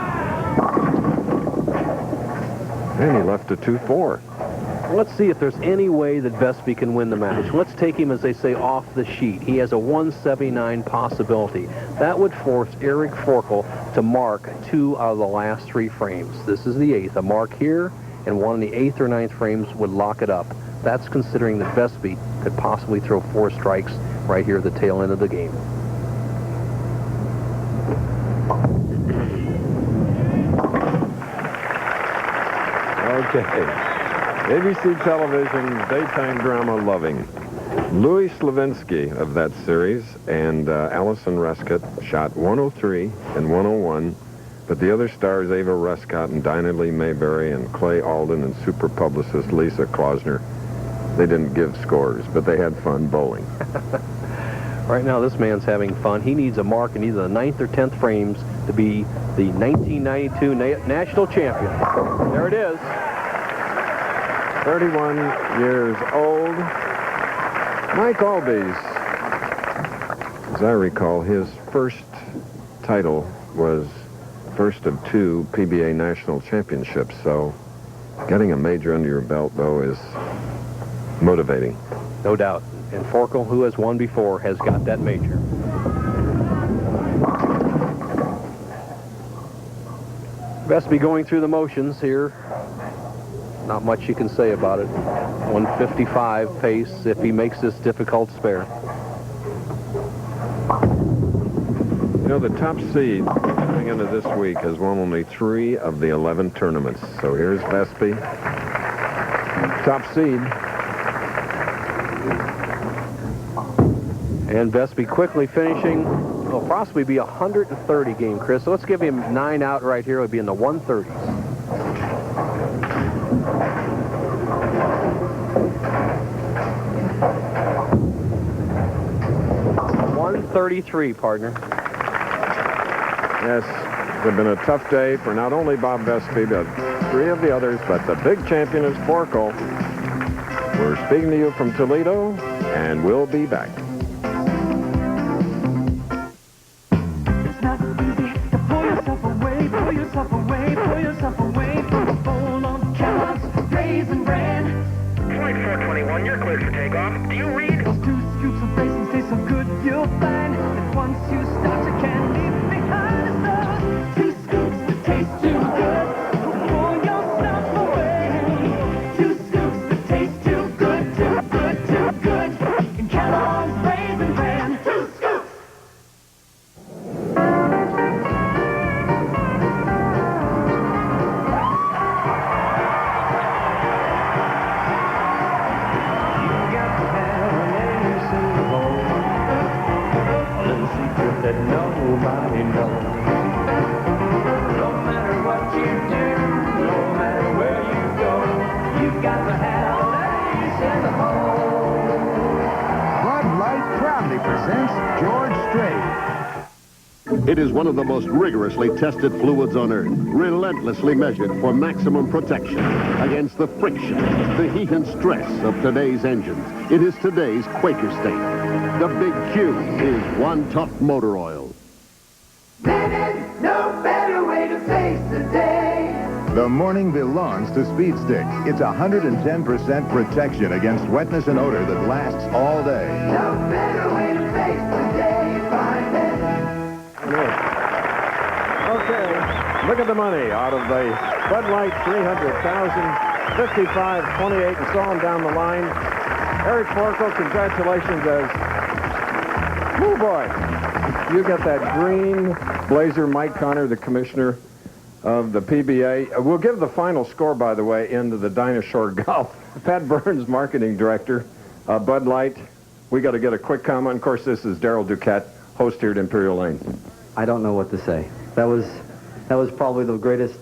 And he left a 2-4. Let's see if there's any way that Vespi can win the match. Let's take him, as they say, off the sheet. He has a 179 possibility. That would force Eric Forkel to mark 2 out of the last 3 frames. This is the 8th. A mark here and one in the 8th or 9th frames would lock it up. That's considering that Vespi could possibly throw 4 strikes right here at the tail end of the game. Okay. ABC television daytime drama loving. Louis Slavinsky of that series and Allison Rescott shot 103 and 101, but the other stars, Ava Rescott and Dinah Lee Mayberry and Clay Alden and super publicist Lisa Klausner, they didn't give scores, but they had fun bowling. Right now, this man's having fun. He needs a mark in either the 9th or 10th frames to be the 1992 national champion. There it is. 31 years old. Mike Albies, as I recall, his first title was first of 2 PBA national championships, so getting a major under your belt, though, is motivating. No doubt. And Forkel, who has won before, has got that major. Vespi going through the motions here. Not much you can say about it. 155 pace if he makes this difficult spare. You know, the top seed coming into this week has won only 3 of the 11 tournaments. So here's Vespi. Top seed. And Vespi quickly finishing. It'll possibly be a 130 game, Chris. So let's give him 9 out right here. It would be in the 130s. 133, partner. Yes, it's been a tough day for not only Bob Vespi, but 3 of the others, but the big champion is Forkel. We're speaking to you from Toledo, and we'll be back. It's not easy to pull yourself away from a bowl of Kellogg's Raisin Bran. Flight 421, you're cleared for takeoff. Do you read? Those 2 scoops of raisins taste so good, you'll find that once you start, you can't leave behind. let nobody know. No matter what you do, no matter where you go, you've got to have an ace in the hole. Bud Light proudly presents George Strait. It is one of the most rigorously tested fluids on Earth, relentlessly measured for maximum protection against the friction, the heat and stress of today's engines. It is today's Quaker State. The Big Q is One Tough Motor Oil. BRANNEN, no better way to face the day. The morning belongs to Speed Stick. It's 110% protection against wetness and odor that lasts all day. No better way to face the day. Find Okay, look at the money out of the Bud Light 300,000, 55, 28, and so on down the line. Eric Forkel, congratulations as, oh boy, you got that green blazer. Mike Connor, the commissioner of the PBA. We'll give the final score, by the way, into the Dinosaur Golf. Pat Burns, marketing director, Bud Light. We got to get a quick comment. Of course, this is Darryl Ducat, host here at Imperial Lane. I don't know what to say. That was probably the greatest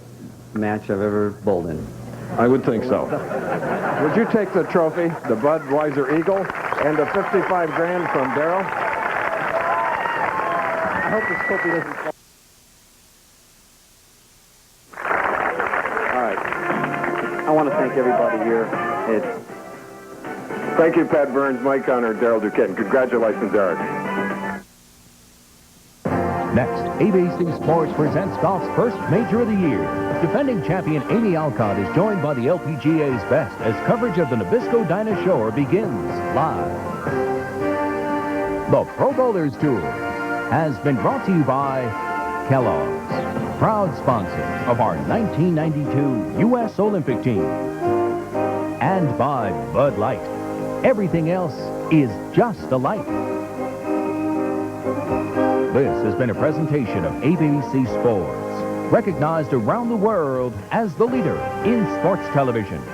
match I've ever bowled in. I would think so. Would you take the trophy, the Budweiser Eagle, and the 55 grand from Darryl? I hope this copy doesn't fall. All right. I want to thank everybody here. Thank you, Pat Burns, Mike Connor, Darryl Duquette, and congratulations, Eric. Next, ABC Sports presents golf's first major of the year. Defending champion Amy Alcott is joined by the LPGA's best as coverage of the Nabisco Dinah Shore begins live. The Pro Bowlers Tour has been brought to you by Kellogg's, proud sponsor of our 1992 U.S. Olympic team. And by Bud Light. Everything else is just a light. This has been a presentation of ABC Sports, recognized around the world as the leader in sports television.